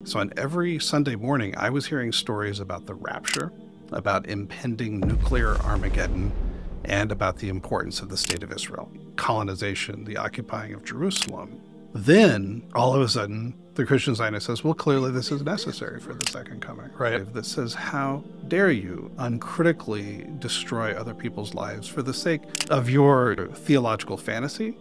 So on every Sunday morning, I was hearing stories about the Rapture, about impending nuclear Armageddon, and about the importance of the state of Israel, colonization, the occupying of Jerusalem. Then, all of a sudden, the Christian Zionist says, well, clearly this is necessary for the second coming, right? That says, how dare you uncritically destroy other people's lives for the sake of your theological fantasy,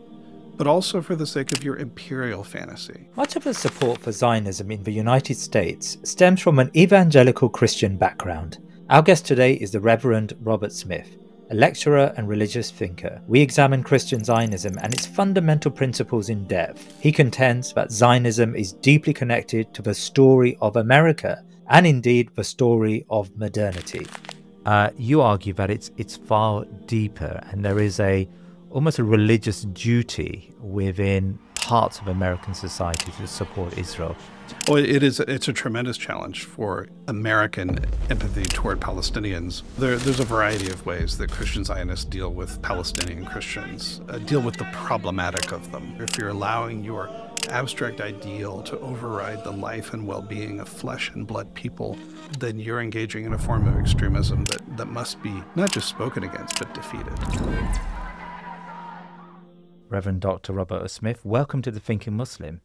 but also for the sake of your imperial fantasy. Much of the support for Zionism in the United States stems from an evangelical Christian background. Our guest today is the Reverend Robert Smith, a lecturer and religious thinker. We examine Christian Zionism and its fundamental principles in depth. He contends that Zionism is deeply connected to the story of America and indeed the story of modernity. You argue that it's far deeper, and there is almost a religious duty within parts of American society to support Israel. Well, it's a tremendous challenge for American empathy toward Palestinians. There's a variety of ways that Christian Zionists deal with Palestinian Christians, deal with the problematic of them. If you're allowing your abstract ideal to override the life and well-being of flesh and blood people, then you're engaging in a form of extremism that must be not just spoken against, but defeated. Reverend Dr. Robert Smith, welcome to The Thinking Muslim.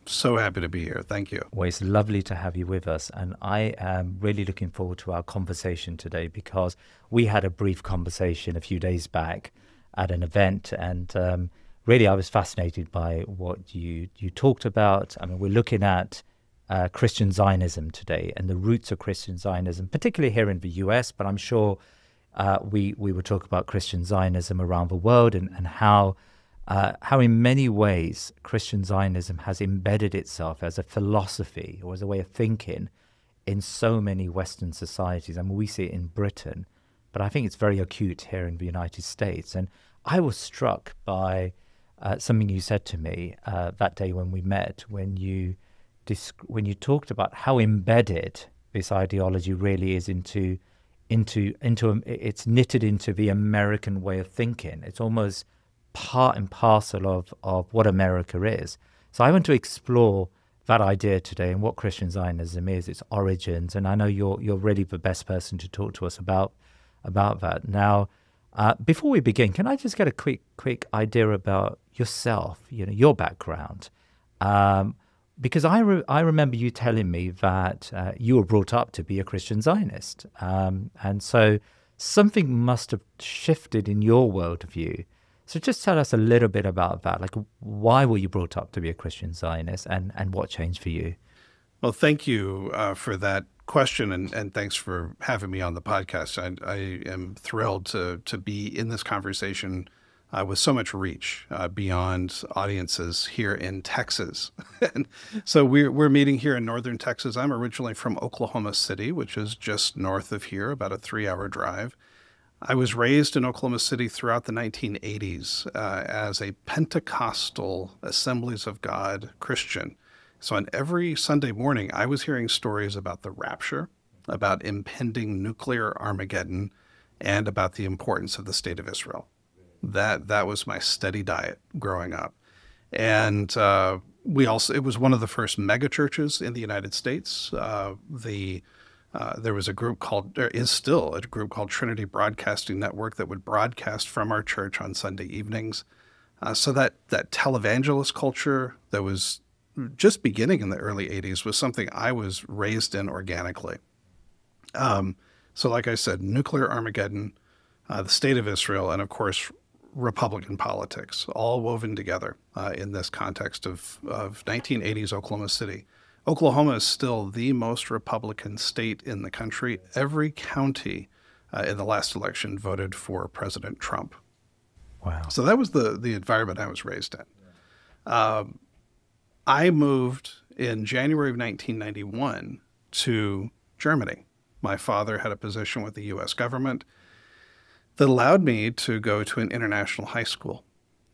So happy to be here. Thank you. Well, it's lovely to have you with us, and I am really looking forward to our conversation today because we had a brief conversation a few days back at an event, and really I was fascinated by what you talked about. I mean, we're looking at Christian Zionism today and the roots of Christian Zionism, particularly here in the US, but I'm sure we will talk about Christian Zionism around the world and how in many ways Christian Zionism has embedded itself as a philosophy or as a way of thinking in so many Western societies. I mean, we see it in Britain, but I think it's very acute here in the United States. And I was struck by something you said to me that day when we met, when you talked about how embedded this ideology really is it's knitted into the American way of thinking. It's almost part and parcel of what America is. So I want to explore that idea today and what Christian Zionism is, its origins, and I know you're really the best person to talk to us about that. Now, before we begin, can I just get a quick idea about yourself, your background? Because I remember you telling me that you were brought up to be a Christian Zionist, and so something must have shifted in your worldview. So just tell us a little bit about that. Like, why were you brought up to be a Christian Zionist, and what changed for you? Well, thank you for that question, and thanks for having me on the podcast. I am thrilled to be in this conversation with so much reach beyond audiences here in Texas. And so we're meeting here in northern Texas. I'm originally from Oklahoma City, which is just north of here, about a 3-hour drive. I was raised in Oklahoma City throughout the 1980s as a Pentecostal Assemblies of God Christian. So on every Sunday morning, I was hearing stories about the Rapture, about impending nuclear Armageddon, and about the importance of the state of Israel. That was my steady diet growing up. And it was one of the first mega churches in the United States. There was there is still a group called Trinity Broadcasting Network that would broadcast from our church on Sunday evenings. So that televangelist culture that was just beginning in the early 80s was something I was raised in organically. So like I said, nuclear Armageddon, the state of Israel, and of course, Republican politics, all woven together in this context of 1980s Oklahoma City. Oklahoma is still the most Republican state in the country. Every county in the last election voted for President Trump. Wow. So that was the environment I was raised in. I moved in January of 1991 to Germany. My father had a position with the U.S. government that allowed me to go to an international high school.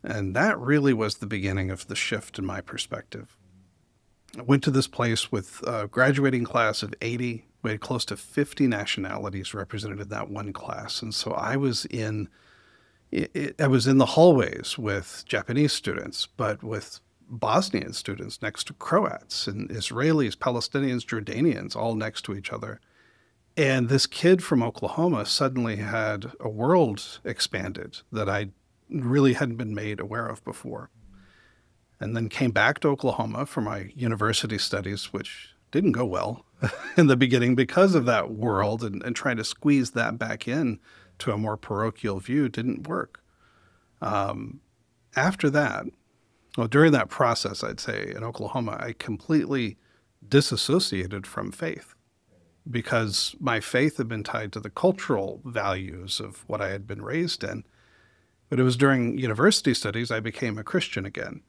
And that really was the beginning of the shift in my perspective. I went to this place with a graduating class of 80. We had close to 50 nationalities represented in that one class. And so I was in the hallways with Japanese students, but with Bosnian students next to Croats and Israelis, Palestinians, Jordanians, all next to each other. And this kid from Oklahoma suddenly had a world expanded that I really hadn't been made aware of before. And then came back to Oklahoma for my university studies, which didn't go well in the beginning because of that world, and trying to squeeze that back in to a more parochial view didn't work. After that, well, during that process, I'd say in Oklahoma, I completely disassociated from faith because my faith had been tied to the cultural values of what I had been raised in. But it was during university studies I became a Christian again,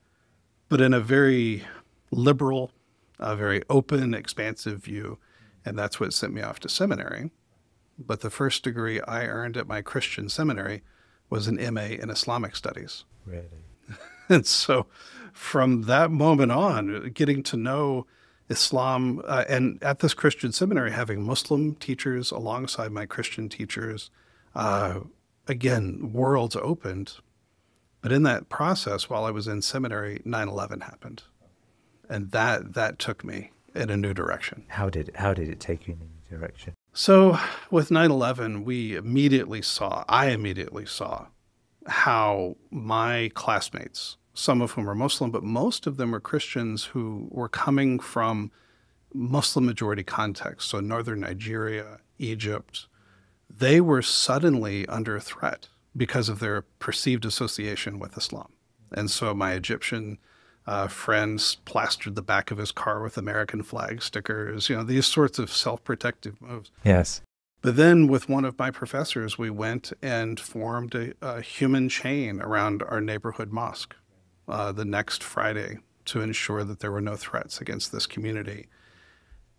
but in a very liberal, a very open, expansive view. And that's what sent me off to seminary. But the first degree I earned at my Christian seminary was an MA in Islamic studies. Really? And so from that moment on, getting to know Islam, and at this Christian seminary, having Muslim teachers alongside my Christian teachers, again, worlds opened. But in that process, while I was in seminary, 9/11 happened. And that took me in a new direction. How did it take you in a new direction? So with 9/11, I immediately saw how my classmates, some of whom are Muslim, but most of them were Christians who were coming from Muslim majority contexts, so northern Nigeria, Egypt, they were suddenly under threat because of their perceived association with Islam. And so my Egyptian friends plastered the back of his car with American flag stickers, these sorts of self-protective moves. Yes. But then with one of my professors, we went and formed a human chain around our neighborhood mosque the next Friday to ensure that there were no threats against this community.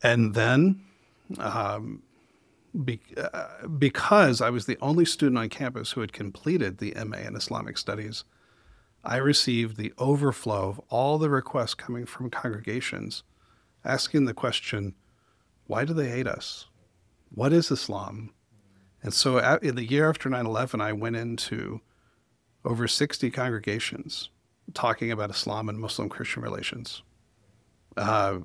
And then because I was the only student on campus who had completed the MA in Islamic Studies, I received the overflow of all the requests coming from congregations asking the question, why do they hate us? What is Islam? And so in the year after 9/11, I went into over 60 congregations talking about Islam and Muslim-Christian relations.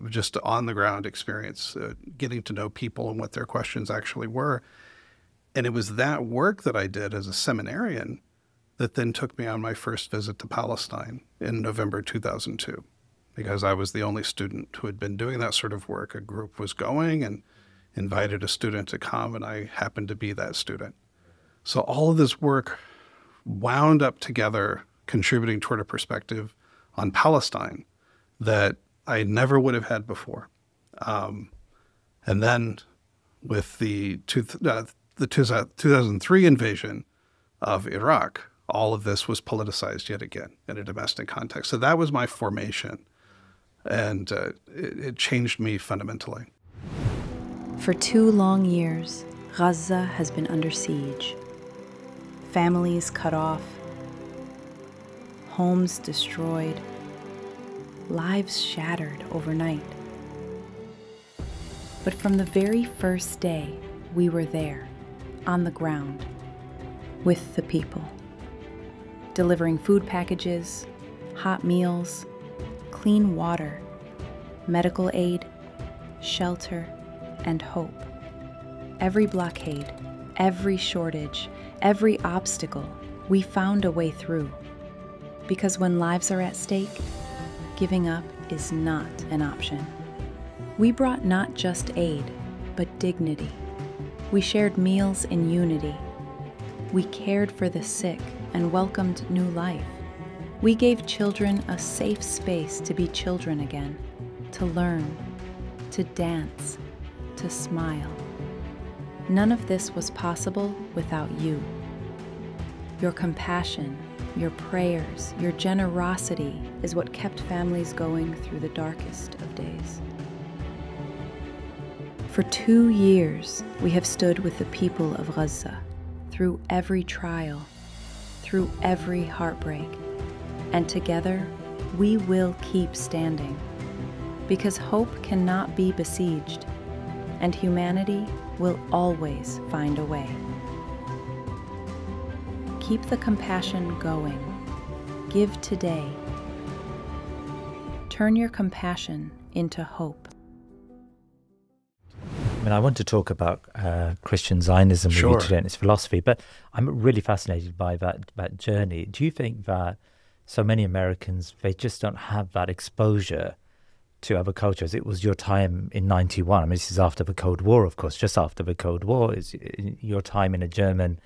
Just on-the-ground experience, getting to know people and what their questions actually were. And it was that work that I did as a seminarian that then took me on my first visit to Palestine in November 2002, because I was the only student who had been doing that sort of work. A group was going and invited a student to come, and I happened to be that student. So all of this work wound up together, contributing toward a perspective on Palestine that I never would have had before. And then with the 2003 invasion of Iraq, all of this was politicized yet again in a domestic context. So that was my formation, and it changed me fundamentally. For 2 long years, Gaza has been under siege. Families cut off, homes destroyed, lives shattered overnight. But from the very first day, we were there, on the ground, with the people, delivering food packages, hot meals, clean water, medical aid, shelter, and hope. Every blockade, every shortage, every obstacle, we found a way through. Because when lives are at stake, giving up is not an option. We brought not just aid, but dignity. We shared meals in unity. We cared for the sick and welcomed new life. We gave children a safe space to be children again, to learn, to dance, to smile. None of this was possible without you. Your compassion, your prayers, your generosity is what kept families going through the darkest of days. For 2 years, we have stood with the people of Gaza through every trial, through every heartbreak, and together we will keep standing, because hope cannot be besieged, and humanity will always find a way. Keep the compassion going. Give today. Turn your compassion into hope. I mean, I want to talk about Christian Zionism with you today and its philosophy, but I'm really fascinated by that journey. Do you think that so many Americans, they just don't have that exposure to other cultures? It was your time in 91. I mean, this is after the Cold War, of course, just after the Cold War. It's your time in a German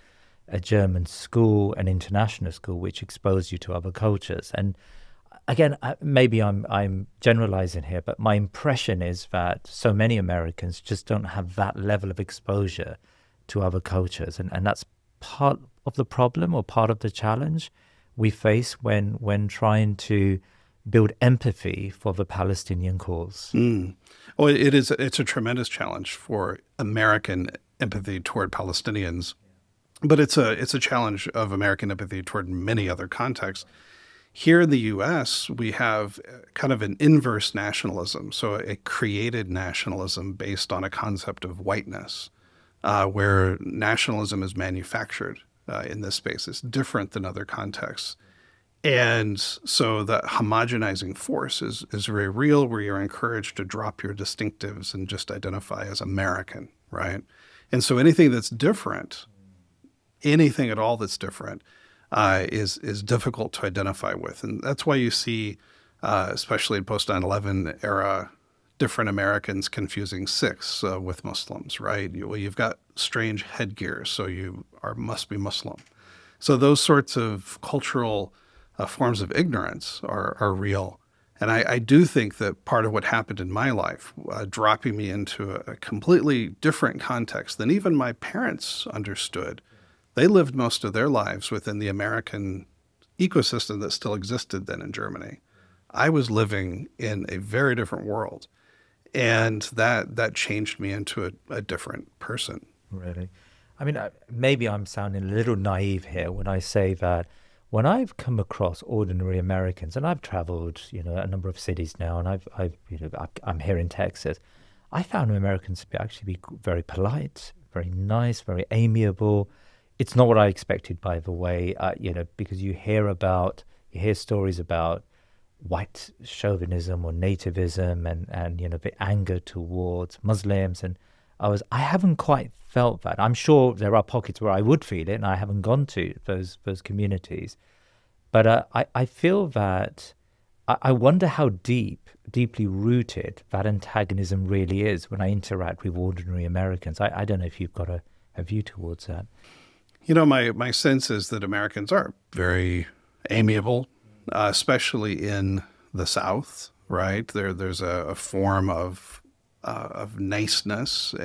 school, an international school, which exposed you to other cultures. And again, maybe I'm generalizing here, but my impression is that so many Americans just don't have that level of exposure to other cultures. And that's part of the problem or part of the challenge we face when trying to build empathy for the Palestinian cause. Well, it's a tremendous challenge for American empathy toward Palestinians, but it's a challenge of American empathy toward many other contexts. Here in the U.S., we have kind of an inverse nationalism, so a created nationalism based on a concept of whiteness, where nationalism is manufactured in this space. It's different than other contexts. And so the homogenizing force is very real, where you're encouraged to drop your distinctives and just identify as American, right? And so anything that's different, anything at all that's different, is difficult to identify with. And that's why you see, especially in post 9/11 era, different Americans confusing Sikhs with Muslims, right? You've got strange headgear, so you must be Muslim. So those sorts of cultural forms of ignorance are real. And I do think that part of what happened in my life, dropping me into a completely different context than even my parents understood. They lived most of their lives within the American ecosystem that still existed then in Germany. I was living in a very different world, and that changed me into a different person. Really? I mean, maybe I'm sounding a little naive here when I say that when I've come across ordinary Americans, and I've traveled, a number of cities now, and I'm here in Texas, I found Americans to actually be very polite, very nice, very amiable. It's not what I expected, by the way, because you hear stories about white chauvinism or nativism and the anger towards Muslims. And I haven't quite felt that. I'm sure there are pockets where I would feel it, and I haven't gone to those communities. But I feel that I wonder how deeply rooted that antagonism really is when I interact with ordinary Americans. I don't know if you've got a view towards that. My sense is that Americans are very amiable, especially in the South, right? There's a form of niceness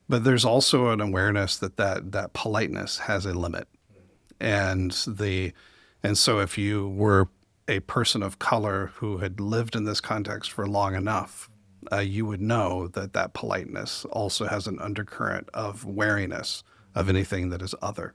but there's also an awareness that politeness has a limit. And so if you were a person of color who had lived in this context for long enough, you would know that politeness also has an undercurrent of wariness of anything that is other.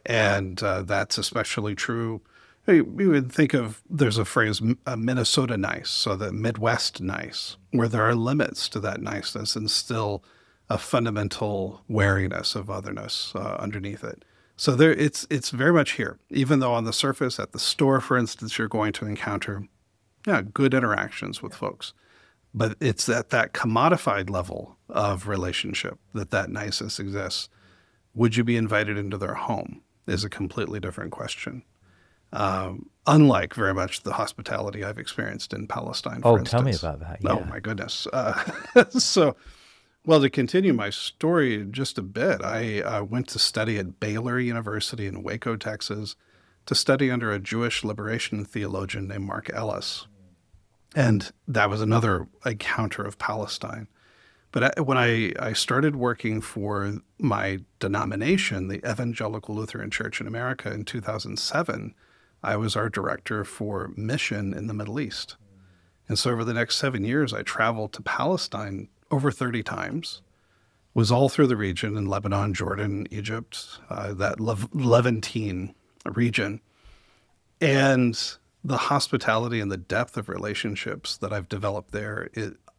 And that's especially true. We would think of, there's a phrase, Minnesota nice, so the Midwest nice, where there are limits to that niceness and still a fundamental wariness of otherness underneath it. So it's very much here, even though on the surface at the store, for instance, you're going to encounter good interactions with folks. But it's at that commodified level of relationship that niceness exists. Would you be invited into their home is a completely different question. Unlike very much the hospitality I've experienced in Palestine, for instance. Tell me about that. Yeah. Oh, my goodness. Well, to continue my story just a bit, I went to study at Baylor University in Waco, Texas, to study under a Jewish liberation theologian named Mark Ellis. And that was another encounter of Palestine. But when I started working for my denomination, the Evangelical Lutheran Church in America, in 2007, I was our director for mission in the Middle East. And so over the next 7 years, I traveled to Palestine over 30 times, was all through the region in Lebanon, Jordan, Egypt, that Levantine region. And the hospitality and the depth of relationships that I've developed there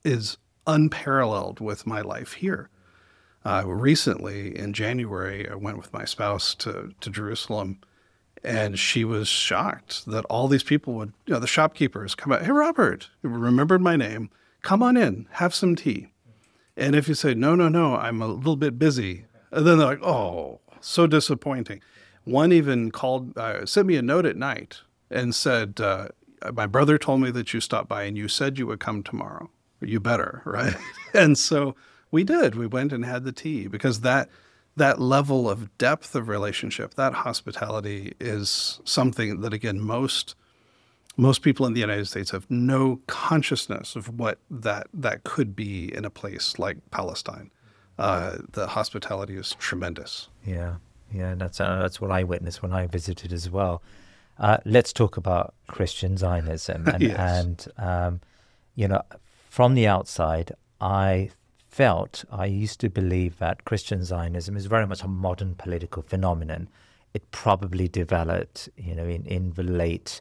is unparalleled with my life here. Recently, in January, I went with my spouse to Jerusalem, And she was shocked that all these people would, the shopkeepers come out, "Hey, Robert," remembered my name, "come on in, have some tea." And if you say, "No, no, no, I'm a little bit busy," and then they're like, "Oh, so disappointing." One even sent me a note at night and said, "My brother told me that you stopped by and you said you would come tomorrow. You better," right? And so we did. We went and had the tea, because that level of depth of relationship, that hospitality, is something that, again, most people in the United States have no consciousness of what that could be in a place like Palestine. The hospitality is tremendous. Yeah, that's what I witnessed when I visited as well. Let's talk about Christian Zionism, and Yes. From the outside, I used to believe that Christian Zionism is very much a modern political phenomenon. It probably developed, in the late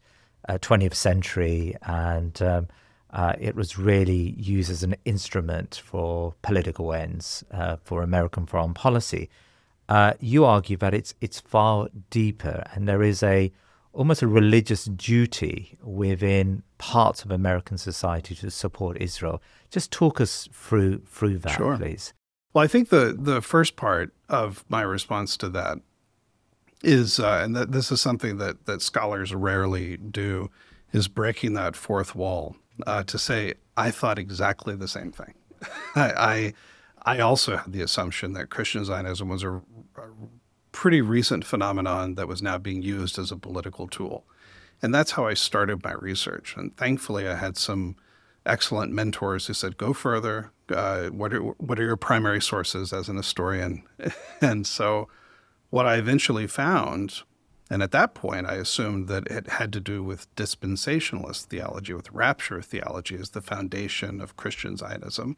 20th century, and it was really used as an instrument for political ends, for American foreign policy. You argue that it's far deeper, and there is almost a religious duty within parts of American society to support Israel. Just talk us through that, Sure. please. Well, I think the first part of my response to that is, and that this is something that scholars rarely do, is breaking that fourth wall, to say, I thought exactly the same thing. I also had the assumption that Christian Zionism was a pretty recent phenomenon that was now being used as a political tool. And that's how I started my research. And thankfully, I had some excellent mentors who said, go further. What are your primary sources as an historian? And so what I eventually found, and at that point, I assumed that it had to do with dispensationalist theology, with rapture theology as the foundation of Christian Zionism.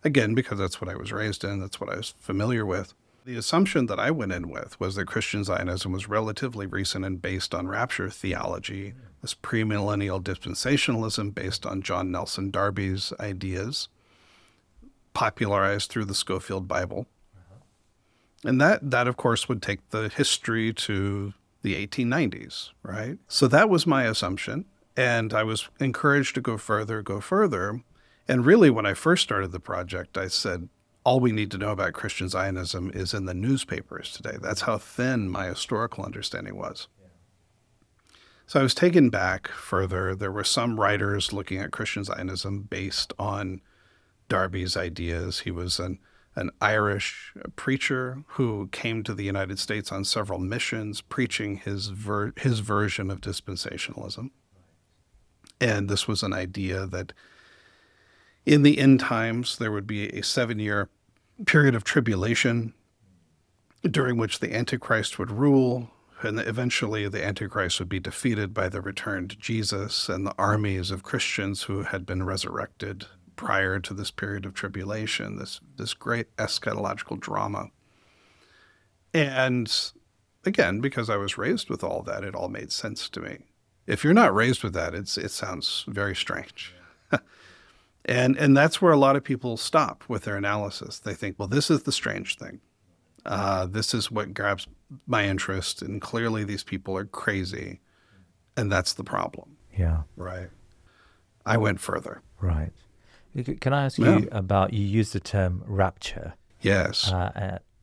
Again, because that's what I was raised in, that's what I was familiar with. The assumption that I went in with was that Christian Zionism was relatively recent and based on rapture theology, this premillennial dispensationalism based on John Nelson Darby's ideas, popularized through the Scofield Bible. And that, of course, would take the history to the 1890s, right? So that was my assumption, and I was encouraged to go further. And really, when I first started the project, I said, all we need to know about Christian Zionism is in the newspapers today. That's how thin my historical understanding was. So I was taken back further. There were some writers looking at Christian Zionism based on Darby's ideas. He was an Irish preacher who came to the United States on several missions, preaching his version of dispensationalism. And this was an idea that in the end times, there would be a 7-year period of tribulation during which the Antichrist would rule, and eventually the Antichrist would be defeated by the returned Jesus and the armies of Christians who had been resurrected prior to this period of tribulation, this great eschatological drama. And again, because I was raised with all that, it all made sense to me. If you're not raised with that, it sounds very strange. And that's where a lot of people stop with their analysis. They think, well, this is the strange thing. This is what grabs my interest, and clearly these people are crazy, and that's the problem. Yeah. Right. I went further. Right. Can I ask you about, you used the term rapture. Yes.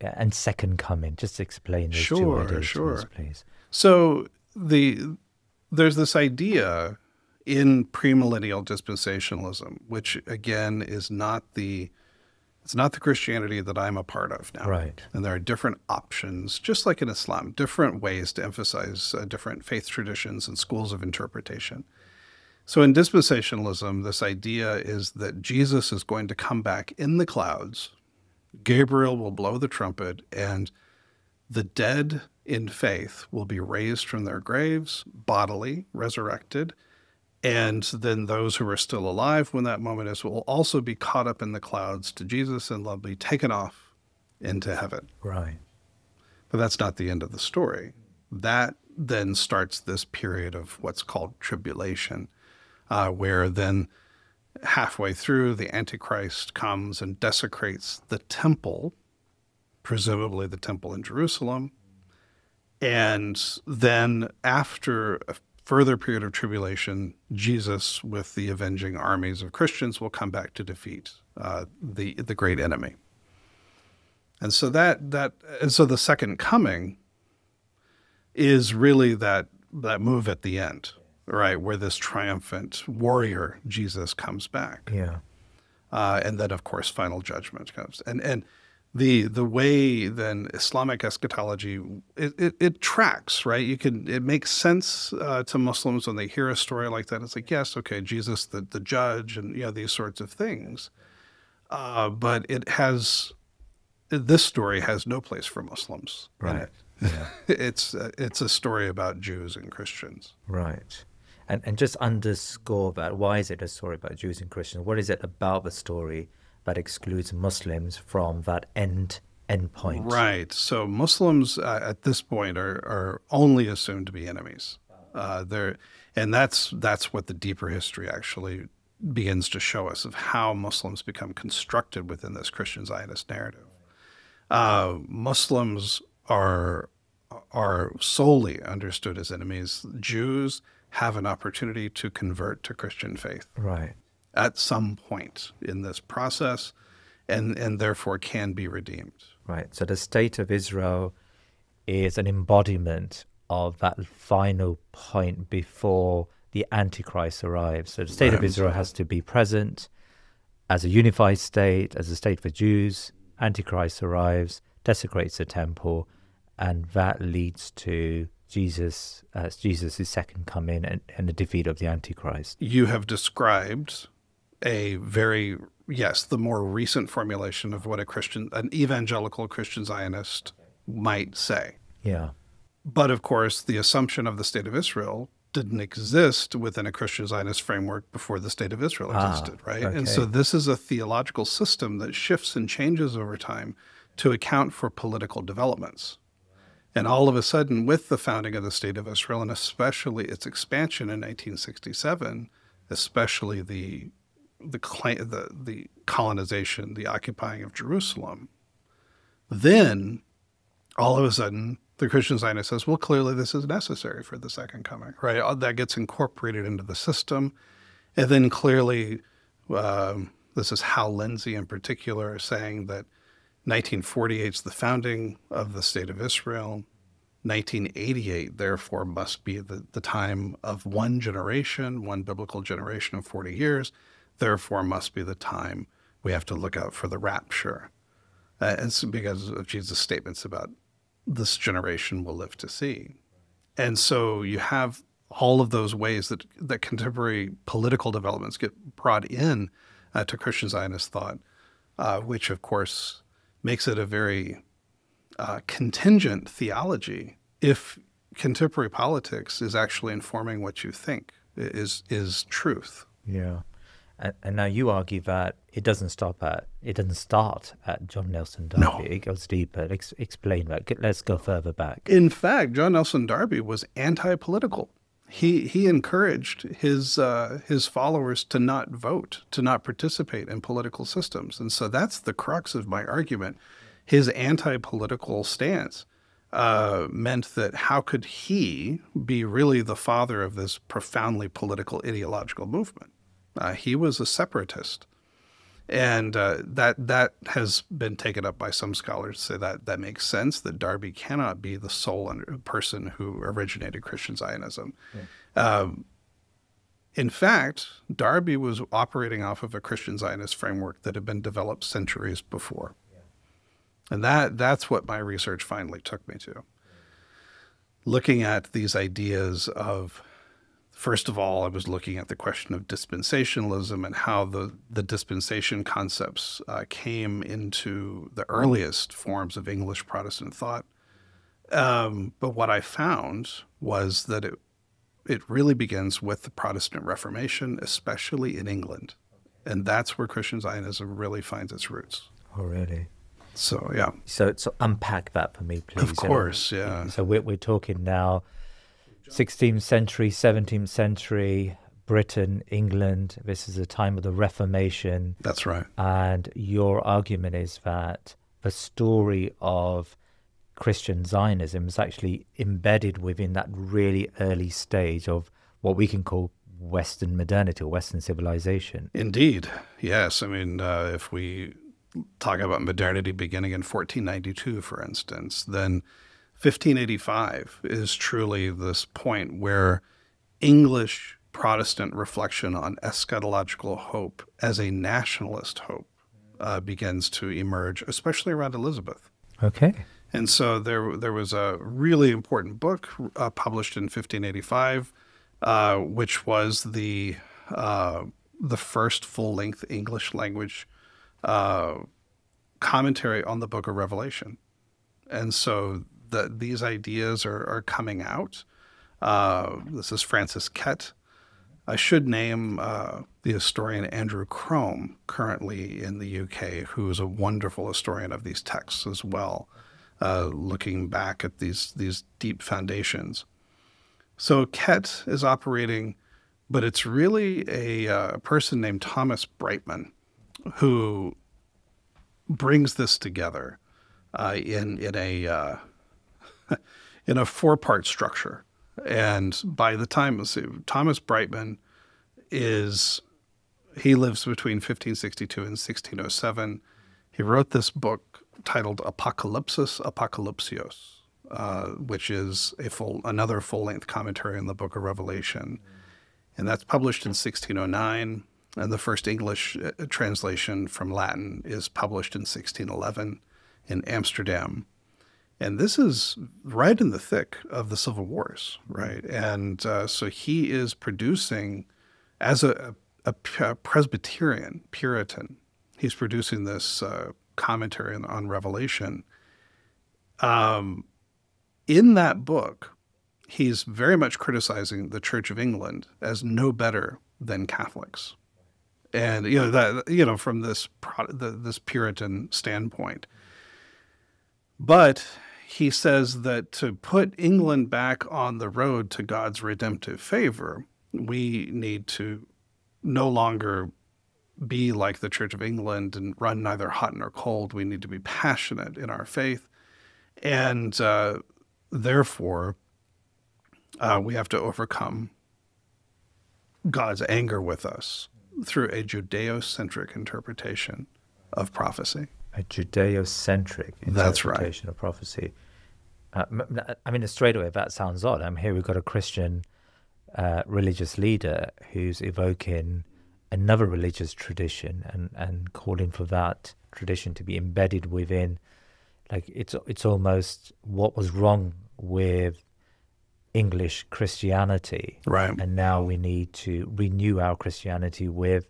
And second coming. Just explain those two ideas to us, please. So there's this idea in premillennial dispensationalism, which again is not the Christianity that I'm a part of now. Right. And there are different options, just like in Islam, different ways to emphasize different faith traditions and schools of interpretation. So in dispensationalism, this idea is that Jesus is going to come back in the clouds. Gabriel will blow the trumpet, and the dead in faith will be raised from their graves, bodily, resurrected. And then those who are still alive when that moment is will also be caught up in the clouds to Jesus, and they'll be taken off into heaven. Right. But that's not the end of the story. That then starts this period of what's called tribulation, where then halfway through, the Antichrist comes and desecrates the temple, presumably the temple in Jerusalem, And then after a further period of tribulation, Jesus, with the avenging armies of Christians, will come back to defeat the great enemy. And so so the second coming is really that move at the end, right, where this triumphant warrior Jesus comes back. Yeah. And then, of course, final judgment comes. And the way then Islamic eschatology, it tracks, right? It makes sense to Muslims when they hear a story like that. It's like, yes, okay, Jesus, the judge, and these sorts of things. But this story has no place for Muslims. Right. Yeah. It's a story about Jews and Christians. Right. And just underscore that. Why is it a story about Jews and Christians? What is it about the story that excludes Muslims from that end point? Right. So Muslims at this point are only assumed to be enemies. And that's what the deeper history actually begins to show us, of how Muslims become constructed within this Christian Zionist narrative. Muslims are solely understood as enemies. Jews have an opportunity to convert to Christian faith, right, at some point in this process, and therefore can be redeemed. Right. So the state of Israel is an embodiment of that final point before the Antichrist arrives. So the state of Israel has to be present as a unified state, as a state for Jews. Antichrist arrives, desecrates the temple, and that leads to Jesus' second coming and the defeat of the Antichrist. You have described the more recent formulation of what an evangelical Christian Zionist might say. Yeah. But of course, the assumption of the state of Israel didn't exist within a Christian Zionist framework before the state of Israel existed, right? Okay. And so this is a theological system that shifts and changes over time to account for political developments. And all of a sudden, with the founding of the State of Israel, and especially its expansion in 1967, especially the colonization, the occupying of Jerusalem, then all of a sudden, the Christian Zionist says, well, clearly this is necessary for the second coming, right? That gets incorporated into the system. And then clearly, this is Hal Lindsey in particular saying that 1948 is the founding of the State of Israel. 1988, therefore, must be the time of one biblical generation of 40 years. Therefore, must be the time we have to look out for the rapture. It's because of Jesus' statements about this generation will live to see. And so you have all of those ways that contemporary political developments get brought in to Christian Zionist thought, which, of course, makes it a very contingent theology if contemporary politics is actually informing what you think is truth. Yeah. And now you argue that it doesn't start at John Nelson Darby. No. It goes deeper. Explain that. Let's go further back. In fact, John Nelson Darby was anti-political. He encouraged his followers to not vote, to not participate in political systems. And so that's the crux of my argument. His anti-political stance meant that how could he be really the father of this profoundly political ideological movement? He was a separatist. And that has been taken up by some scholars to say that makes sense, that Darby cannot be the sole person who originated Christian Zionism. Yeah. In fact, Darby was operating off of a Christian Zionist framework that had been developed centuries before. And that's what my research finally took me to. Looking at these ideas of, first of all, I was looking at the question of dispensationalism and how the dispensation concepts came into the earliest forms of English Protestant thought. But what I found was that it really begins with the Protestant Reformation, especially in England. And that's where Christian Zionism really finds its roots. Oh, really? So, yeah. So unpack that for me, please. Of course, yeah. So we're talking now 16th century, 17th century, Britain, England. This is a time of the Reformation. That's right. And your argument is that the story of Christian Zionism is actually embedded within that really early stage of what we can call Western modernity or Western civilization. Indeed. Yes. I mean, if we talk about modernity beginning in 1492, for instance, then 1585 is truly this point where English Protestant reflection on eschatological hope as a nationalist hope begins to emerge, especially around Elizabeth. Okay. And so there was a really important book published in 1585, which was the first full-length English language commentary on the Book of Revelation. And so these ideas are coming out. This is Francis Kett. I should name the historian Andrew Crome, currently in the UK, who is a wonderful historian of these texts as well, looking back at these deep foundations. So Kett is operating, but it's really a person named Thomas Brightman who brings this together in a in a four-part structure. And by the time, Thomas Brightman he lives between 1562 and 1607. He wrote this book titled Apocalypsis Apocalypsios, which is another full-length commentary on the Book of Revelation. And that's published in 1609. And the first English translation from Latin is published in 1611 in Amsterdam. And this is right in the thick of the Civil Wars, right? And so he is producing, as a Presbyterian, Puritan, he's producing this commentary on Revelation. In that book, he's very much criticizing the Church of England as no better than Catholics. And, from this Puritan standpoint. But he says that to put England back on the road to God's redemptive favor, we need to no longer be like the Church of England and run neither hot nor cold. We need to be passionate in our faith. And therefore, we have to overcome God's anger with us through a Judeo-centric interpretation of prophecy. A Judeo-centric interpretation of prophecy. I mean, straight away, that sounds odd. Here we've got a Christian religious leader who's evoking another religious tradition and calling for that tradition to be embedded within, like, it's almost what was wrong with English Christianity. Right. And now we need to renew our Christianity with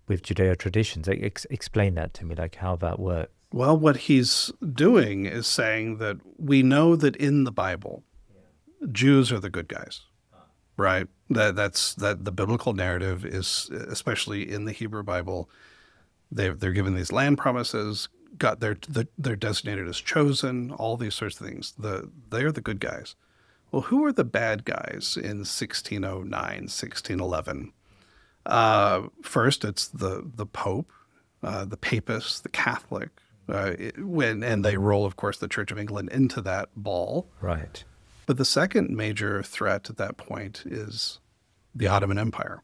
Judeo traditions. Explain that to me, like how that works. Well, what he's doing is saying that we know that in the Bible, Jews are the good guys, right? That the biblical narrative is, especially in the Hebrew Bible, they're given these land promises. They're designated as chosen. All these sorts of things. They are the good guys. Well, who are the bad guys in 1609, 1611? First, it's the Pope, the Papists, the Catholic, and they roll, of course, the Church of England into that ball. Right. But the second major threat at that point is the Ottoman Empire,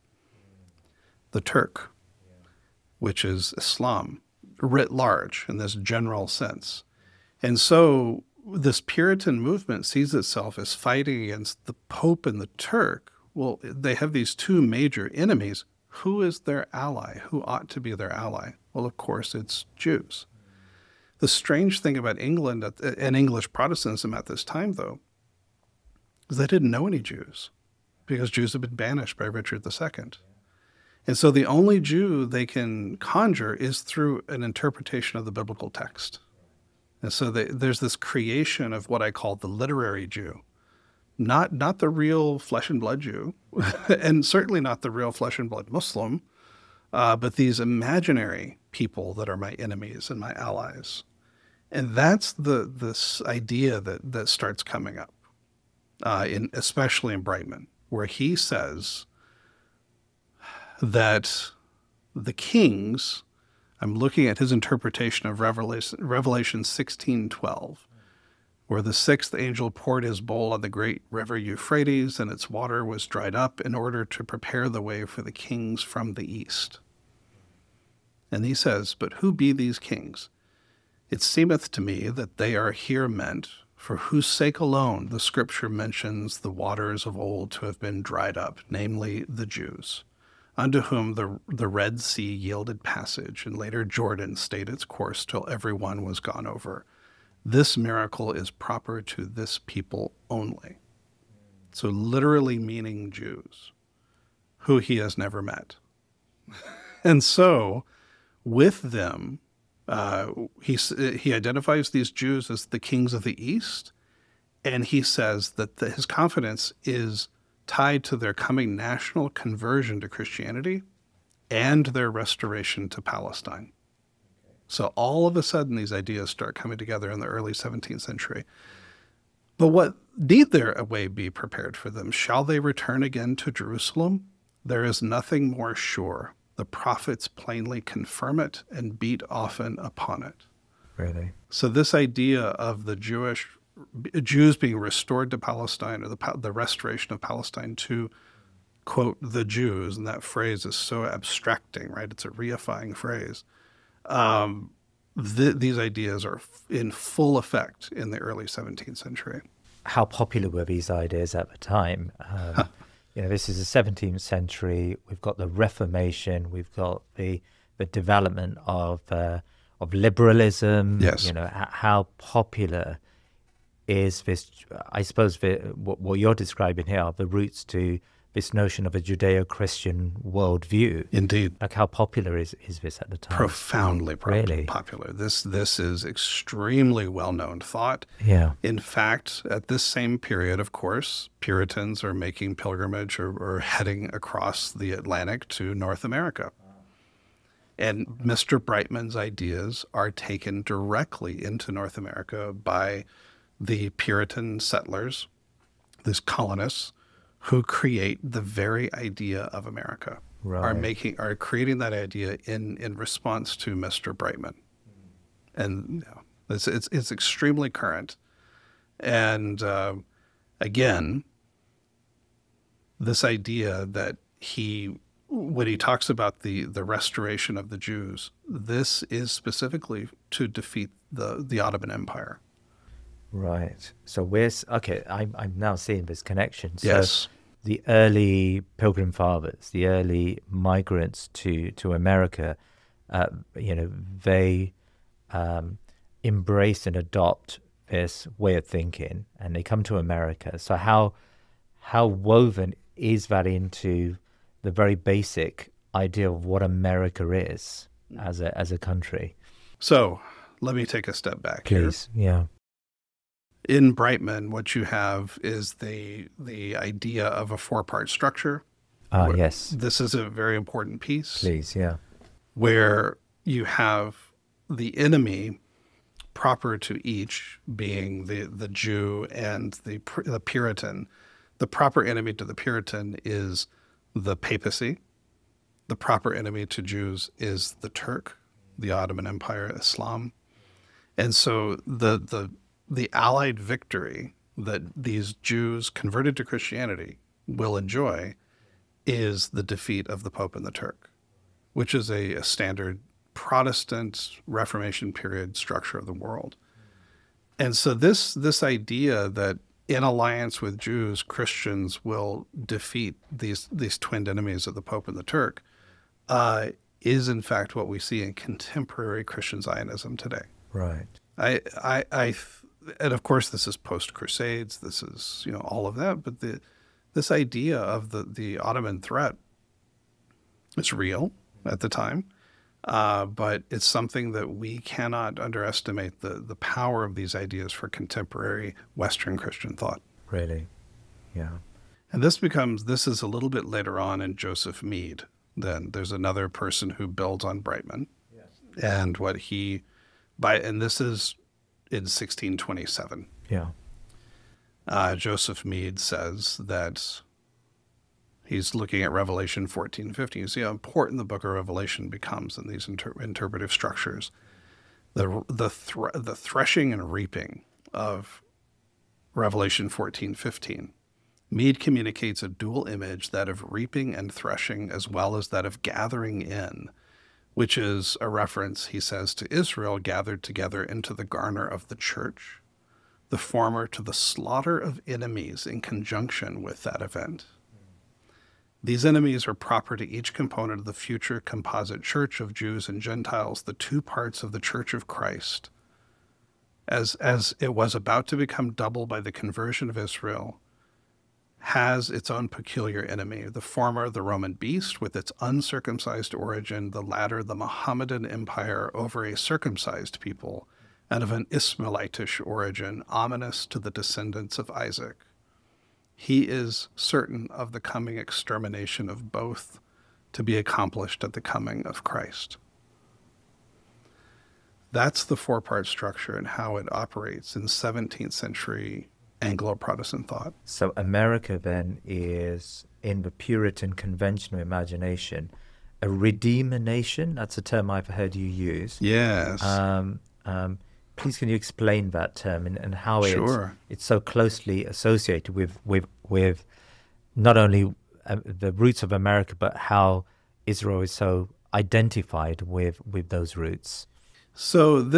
the Turk, which is Islam, writ large in this general sense. And so this Puritan movement sees itself as fighting against the Pope and the Turk. Well, they have these two major enemies. Who is their ally? Who ought to be their ally? Well, of course, it's Jews. The strange thing about England and English Protestantism at this time, though, is they didn't know any Jews because Jews had been banished by Richard II. And so the only Jew they can conjure is through an interpretation of the biblical text. And so there's this creation of what I call the literary Jew, not the real flesh and blood Jew, and certainly not the real flesh and blood Muslim, but these imaginary people that are my enemies and my allies. And that's this idea that starts coming up, especially in Brightman, where he says that the kings, I'm looking at his interpretation of Revelation 16:12, where the sixth angel poured his bowl on the great river Euphrates, and its water was dried up in order to prepare the way for the kings from the east. And he says, but who be these kings? It seemeth to me that they are here meant, for whose sake alone the scripture mentions the waters of old to have been dried up, namely the Jews, unto whom the Red Sea yielded passage, and later Jordan stayed its course till every one was gone over. This miracle is proper to this people only. So literally meaning Jews, who he has never met. And so with them, he identifies these Jews as the kings of the East, and he says that his confidence is tied to their coming national conversion to Christianity and their restoration to Palestine. So all of a sudden, these ideas start coming together in the early 17th century. But what need their way be prepared for them? Shall they return again to Jerusalem? There is nothing more sure. The prophets plainly confirm it and beat often upon it. Really? So this idea of the Jews being restored to Palestine, or the restoration of Palestine to, quote, the Jews, and that phrase is so abstracting, right? It's a reifying phrase. These ideas are in full effect in the early 17th century. How popular were these ideas at the time? This is the 17th century. We've got the Reformation. We've got the development of liberalism. Yes. How popular is this? I suppose what you're describing here are the roots to this notion of a Judeo-Christian worldview. Indeed. Like, how popular is this at the time? Profoundly Really? popular. This is extremely well-known thought. Yeah. In fact, at this same period, of course, Puritans are making pilgrimage or heading across the Atlantic to North America. And Mr. Brightman's ideas are taken directly into North America by the Puritan settlers, these colonists, who create the very idea of America, right. are creating that idea in response to Mr. Brightman. And it's extremely current. And again, this idea that when he talks about the restoration of the Jews, this is specifically to defeat the Ottoman Empire. Right. So I'm now seeing this connection. So Yes. the early Pilgrim Fathers, the early migrants to America, they embrace and adopt this way of thinking, and they come to America. So how woven is that into the very basic idea of what America is as a country? So let me take a step back here. Please. Yeah. In Brightman, what you have is the idea of a four-part structure. Yes. This is a very important piece. Please, yeah. Where you have the enemy proper to each being the Jew and the Puritan. The proper enemy to the Puritan is the papacy. The proper enemy to Jews is the Turk, the Ottoman Empire, Islam. And so the Allied victory that these Jews converted to Christianity will enjoy is the defeat of the Pope and the Turk, which is a standard Protestant Reformation period structure of the world. And so this idea that in alliance with Jews, Christians will defeat these twin enemies of the Pope and the Turk is in fact what we see in contemporary Christian Zionism today. Right. And of course, this is post-Crusades. This is all of that. But this idea of the Ottoman threat is real at the time, but it's something that we cannot underestimate the power of these ideas for contemporary Western Christian thought. Really, yeah. And this is a little bit later on in Joseph Mead. Then there's another person who builds on Brightman, yes. And and this is in 1627. Yeah. Joseph Mead says that he's looking at Revelation 14:15. You see how important the book of Revelation becomes in these interpretive structures. The threshing and reaping of Revelation 14:15. Mead communicates a dual image, that of reaping and threshing, as well as that of gathering in, which is a reference, he says, to Israel gathered together into the garner of the church, the former to the slaughter of enemies in conjunction with that event. These enemies are proper to each component of the future composite church of Jews and Gentiles, the two parts of the church of Christ, as it was about to become double by the conversion of Israel, has its own peculiar enemy. The former, the Roman beast, with its uncircumcised origin, the latter, the Mohammedan empire over a circumcised people, and of an Ismailitish origin, ominous to the descendants of Isaac. He is certain of the coming extermination of both, to be accomplished at the coming of Christ. That's the four-part structure and how it operates in 17th century Anglo-Protestant thought. So America then is, in the Puritan conventional imagination, a redeemer nation. That's a term I've heard you use. Yes. Please, can you explain that term and how Sure. it's so closely associated with not only the roots of America, but how Israel is so identified with those roots? So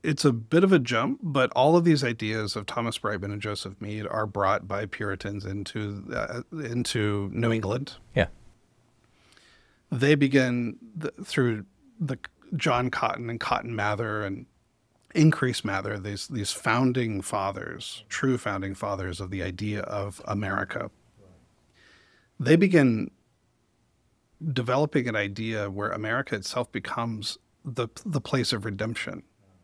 it's a bit of a jump, but all of these ideas of Thomas Brightman and Joseph Mead are brought by Puritans into New England. Yeah. They begin through the John Cotton and Cotton Mather and Increase Mather, these founding fathers, true founding fathers of the idea of America. They begin developing an idea where America itself becomes the place of redemption.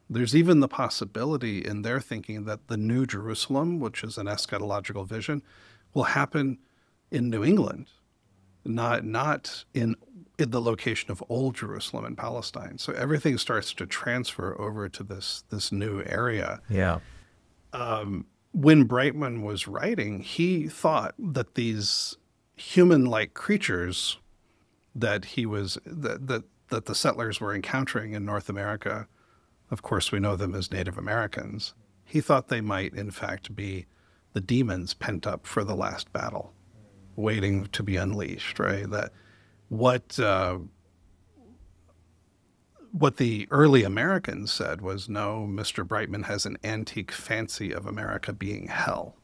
There's even the possibility in their thinking that the New Jerusalem, which is an eschatological vision, will happen in New England, not in the location of Old Jerusalem in Palestine. So everything starts to transfer over to this new area. Yeah. When Brightman was writing, he thought that these human-like creatures that that the settlers were encountering in North America, of course we know them as Native Americans, he thought they might in fact be the demons pent up for the last battle, waiting to be unleashed, right? That what the early Americans said was, no, Mr. Brightman has an antique fancy of America being hell.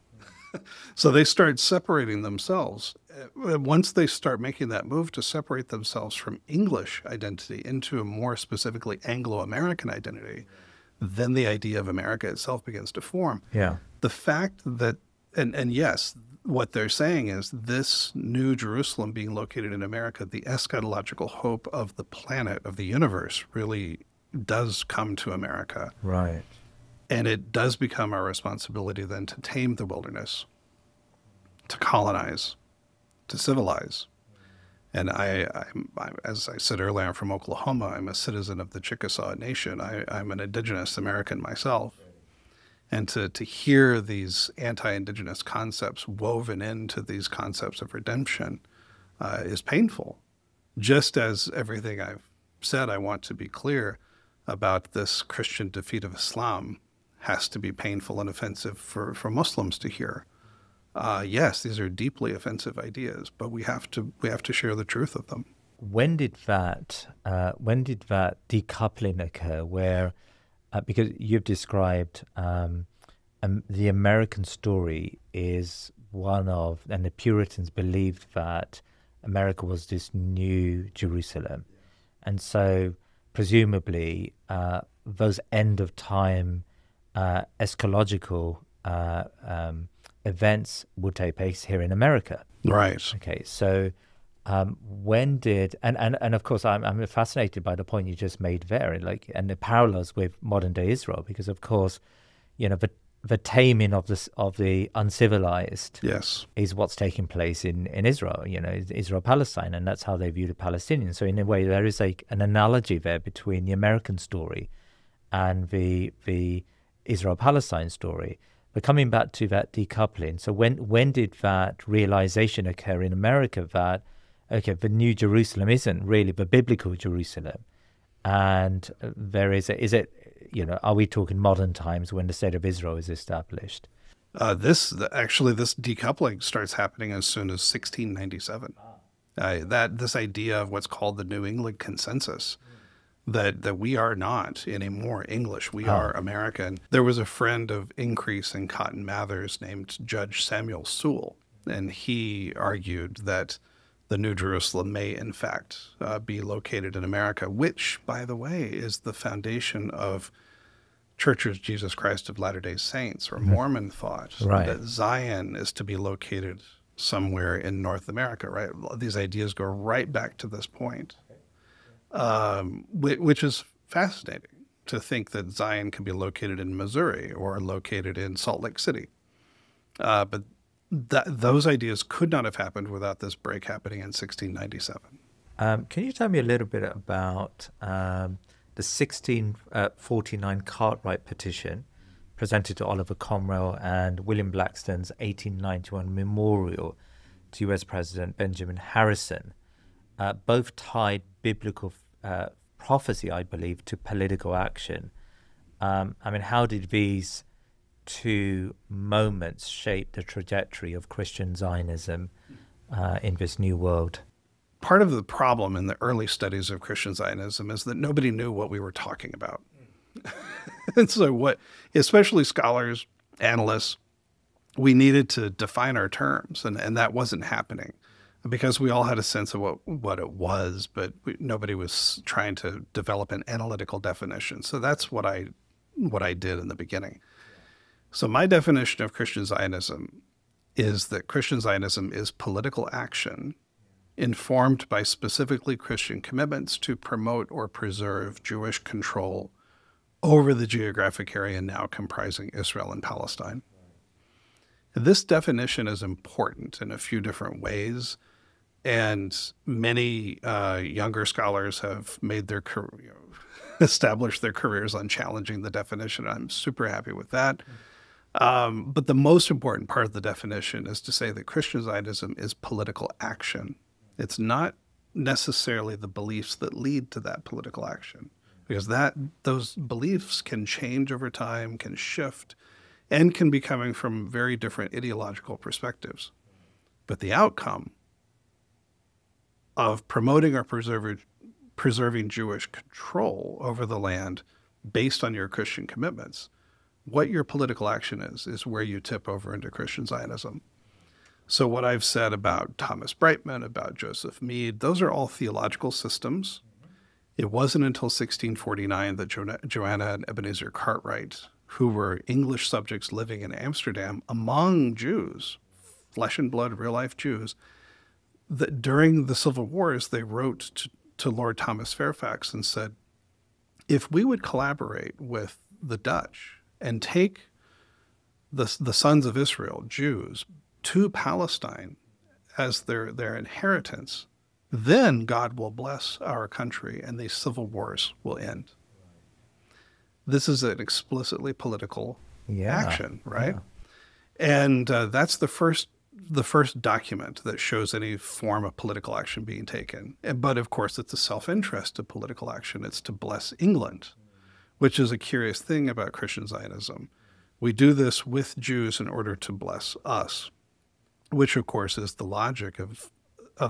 So they start separating themselves. Once they start making that move to separate themselves from English identity into a more specifically Anglo-American identity, then the idea of America itself begins to form. Yeah. The fact that, and yes, what they're saying is this New Jerusalem being located in America, the eschatological hope of the planet, of the universe, really does come to America. Right. And it does become our responsibility then to tame the wilderness, to colonize, to civilize. And I'm, as I said earlier, I'm from Oklahoma. I'm a citizen of the Chickasaw Nation. I'm an indigenous American myself. And to hear these anti-indigenous concepts woven into these concepts of redemption is painful. Just as everything I've said, I want to be clear about this Christian defeat of Islam has to be painful and offensive for Muslims to hear. Yes, these are deeply offensive ideas, but we have to share the truth of them. When did that decoupling occur? Where because you've described the American story is one of, and the Puritans believed that America was this new Jerusalem, and so presumably those end of time eschatological events would take place here in America. Right. Okay, so when did, and of course I'm fascinated by the point you just made there, and the parallels with modern day Israel, because of course, the taming of the uncivilized, yes, is what's taking place in Israel, Israel-Palestine, and that's how they view the Palestinians. So in a way, there is an analogy there between the American story and the Israel-Palestine story. But coming back to that decoupling, so when did that realization occur in America that, okay, the New Jerusalem isn't really the biblical Jerusalem, and are we talking modern times when the state of Israel is established? Actually, this decoupling starts happening as soon as 1697. This idea of what's called the New England consensus, that we are not anymore English, we are American. There was a friend of Increase in Cotton Mather's named Judge Samuel Sewall, and he argued that the New Jerusalem may, in fact, be located in America, which, by the way, is the foundation of Churches of Jesus Christ of Latter-day Saints, or Mormon thought, that Zion is to be located somewhere in North America, right? These ideas go right back to this point, which is fascinating to think that Zion can be located in Missouri or located in Salt Lake City. But those ideas could not have happened without this break happening in 1697. Can you tell me a little bit about the 1649 Cartwright petition presented to Oliver Cromwell and William Blackstone's 1891 memorial to U.S. President Benjamin Harrison? Both tied biblical prophecy, I believe, to political action. I mean, how did these two moments shape the trajectory of Christian Zionism in this new world? Part of the problem in the early studies of Christian Zionism is that nobody knew what we were talking about. And so especially scholars, analysts, we needed to define our terms, and that wasn't happening because we all had a sense of what it was, but nobody was trying to develop an analytical definition. So that's what I did in the beginning. So my definition of Christian Zionism is that Christian Zionism is political action informed by specifically Christian commitments to promote or preserve Jewish control over the geographic area now comprising Israel and Palestine. This definition is important in a few different ways, and many younger scholars have made their established their careers on challenging the definition. I'm super happy with that. But the most important part of the definition is to say that Christian Zionism is political action. It's not necessarily the beliefs that lead to that political action, because those beliefs can change over time, can shift, and can be coming from very different ideological perspectives. But the outcome of promoting or preserving Jewish control over the land based on your Christian commitments, what your political action is where you tip over into Christian Zionism. So what I've said about Thomas Brightman, about Joseph Mead, those are all theological systems. It wasn't until 1649 that Joanna and Ebenezer Cartwright, who were English subjects living in Amsterdam among Jews, flesh and blood, real-life Jews, that during the Civil Wars, they wrote to Lord Thomas Fairfax and said, if we would collaborate with the Dutch and take the sons of Israel, Jews, to Palestine as their inheritance, then God will bless our country and these civil wars will end. This is an explicitly political action, right? Yeah. And that's the first document that shows any form of political action being taken. But of course, it's a self-interest of political action. It's to bless England, which is a curious thing about Christian Zionism. We do this with Jews in order to bless us, which of course is the logic of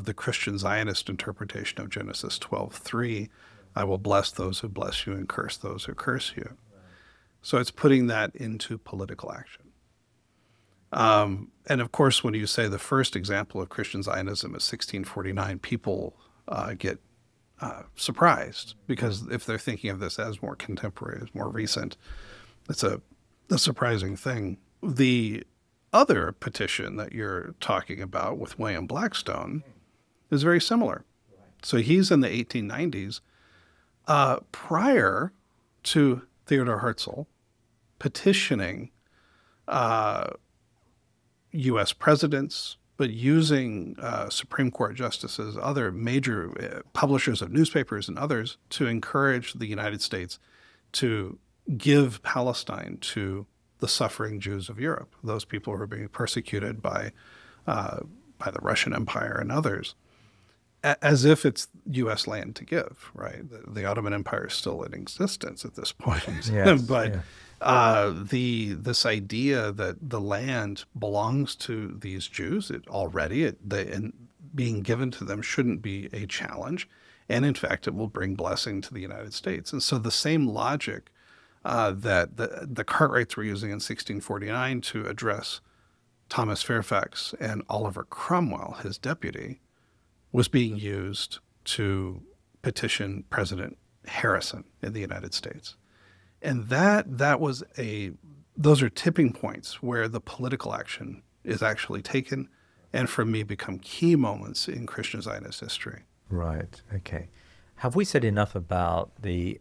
the Christian Zionist interpretation of Genesis 12:3. I will bless those who bless you and curse those who curse you. So it's putting that into political action. And of course, when you say the first example of Christian Zionism is 1649, people get surprised, because if they're thinking of this as more contemporary, as more recent, it's a surprising thing. The other petition that you're talking about with William Blackstone is very similar. So he's in the 1890s, prior to Theodore Herzl petitioning U.S. presidents, but using Supreme Court justices, other major publishers of newspapers and others to encourage the United States to give Palestine to the suffering Jews of Europe, those people who are being persecuted by the Russian Empire and others, as if it's U.S. land to give, right? The Ottoman Empire is still in existence at this point. Yes, but This idea that the land belongs to these Jews and being given to them shouldn't be a challenge, and in fact, it will bring blessing to the United States. And so the same logic that the Cartwrights were using in 1649 to address Thomas Fairfax and Oliver Cromwell, his deputy, was being used to petition President Harrison in the United States. And those are tipping points where the political action is actually taken, and for me become key moments in Christian Zionist history. Right. Okay. Have we said enough about the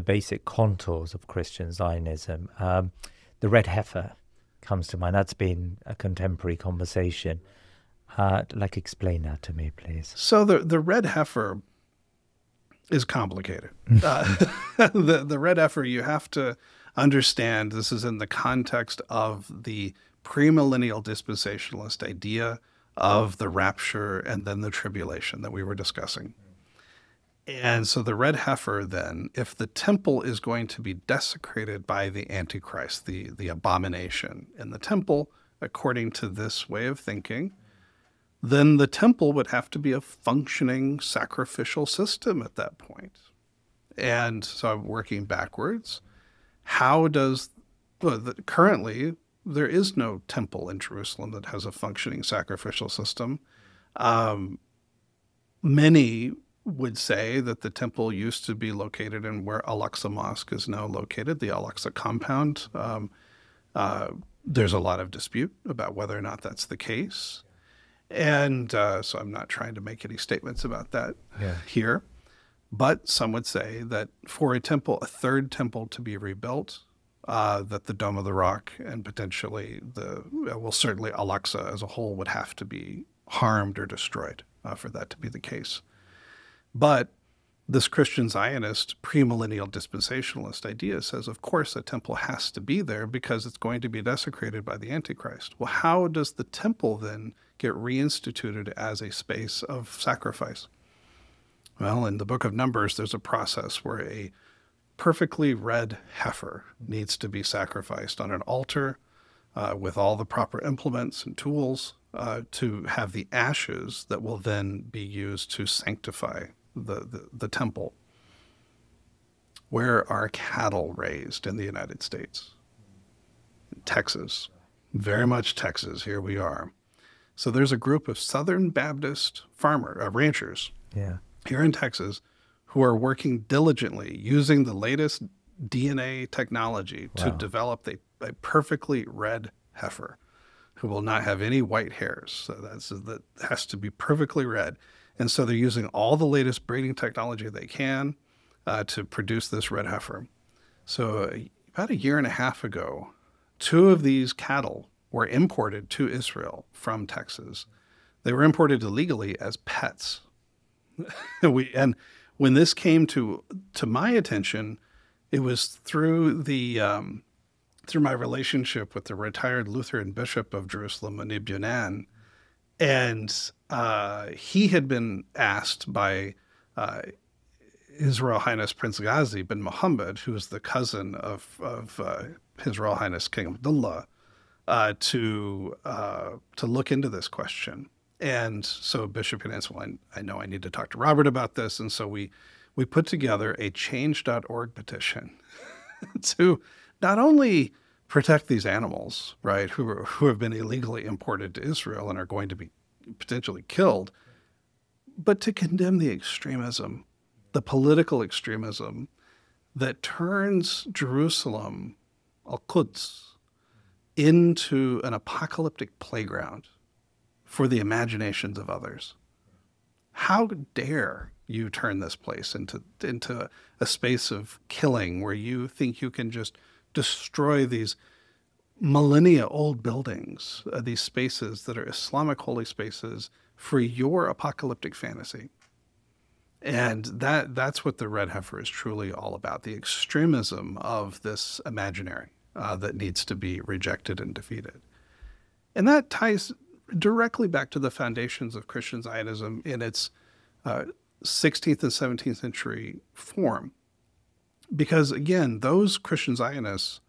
basic contours of Christian Zionism? The Red Heifer comes to mind. That's been a contemporary conversation. Explain that to me, please. So the Red Heifer is complicated. The Red Heifer, you have to understand, this is in the context of the premillennial dispensationalist idea of the rapture and then the tribulation that we were discussing. And so the Red Heifer then, if the temple is going to be desecrated by the Antichrist, the abomination in the temple, according to this way of thinking, then the temple would have to be a functioning sacrificial system at that point. And so I'm working backwards. Currently, there is no temple in Jerusalem that has a functioning sacrificial system. Many would say that the temple used to be located in where Al-Aqsa Mosque is now located, the Al-Aqsa compound. There's a lot of dispute about whether or not that's the case. And so I'm not trying to make any statements about that here. But some would say that for a third temple to be rebuilt, that the Dome of the Rock and potentially certainly Al-Aqsa as a whole would have to be harmed or destroyed for that to be the case. But this Christian Zionist premillennial dispensationalist idea says, of course, a temple has to be there because it's going to be desecrated by the Antichrist. Well, how does the temple then get reinstituted as a space of sacrifice? Well, in the book of Numbers, there's a process where a perfectly red heifer needs to be sacrificed on an altar with all the proper implements and tools to have the ashes that will then be used to sanctify the temple. Where are cattle raised in the United States? In Texas. Very much Texas. Here we are. So there's a group of Southern Baptist ranchers here in Texas who are working diligently using the latest DNA technology to develop a perfectly red heifer who will not have any white hairs. So that has to be perfectly red. And so they're using all the latest breeding technology they can to produce this red heifer. So about a year and a half ago, 2 of these cattle were imported to Israel from Texas. They were imported illegally as pets. And when this came to my attention, it was through my relationship with the retired Lutheran Bishop of Jerusalem, Manib Yonan. And he had been asked by His Royal Highness Prince Ghazi bin Muhammad, who is the cousin of His Royal Highness King Abdullah, to look into this question. And so Bishop Yonan said, well, I know I need to talk to Robert about this. And so we put together a change.org petition to not only protect these animals, right, who have been illegally imported to Israel and are going to be potentially killed, but to condemn the extremism, the political extremism that turns Jerusalem, Al-Quds, into an apocalyptic playground for the imaginations of others. How dare you turn this place into a space of killing where you think you can just destroy these millennia-old buildings, these spaces that are Islamic holy spaces for your apocalyptic fantasy. And that's what the Red Heifer is truly all about, the extremism of this imaginary that needs to be rejected and defeated. And that ties directly back to the foundations of Christian Zionism in its 16th and 17th century form, Because again, those Christian Zionists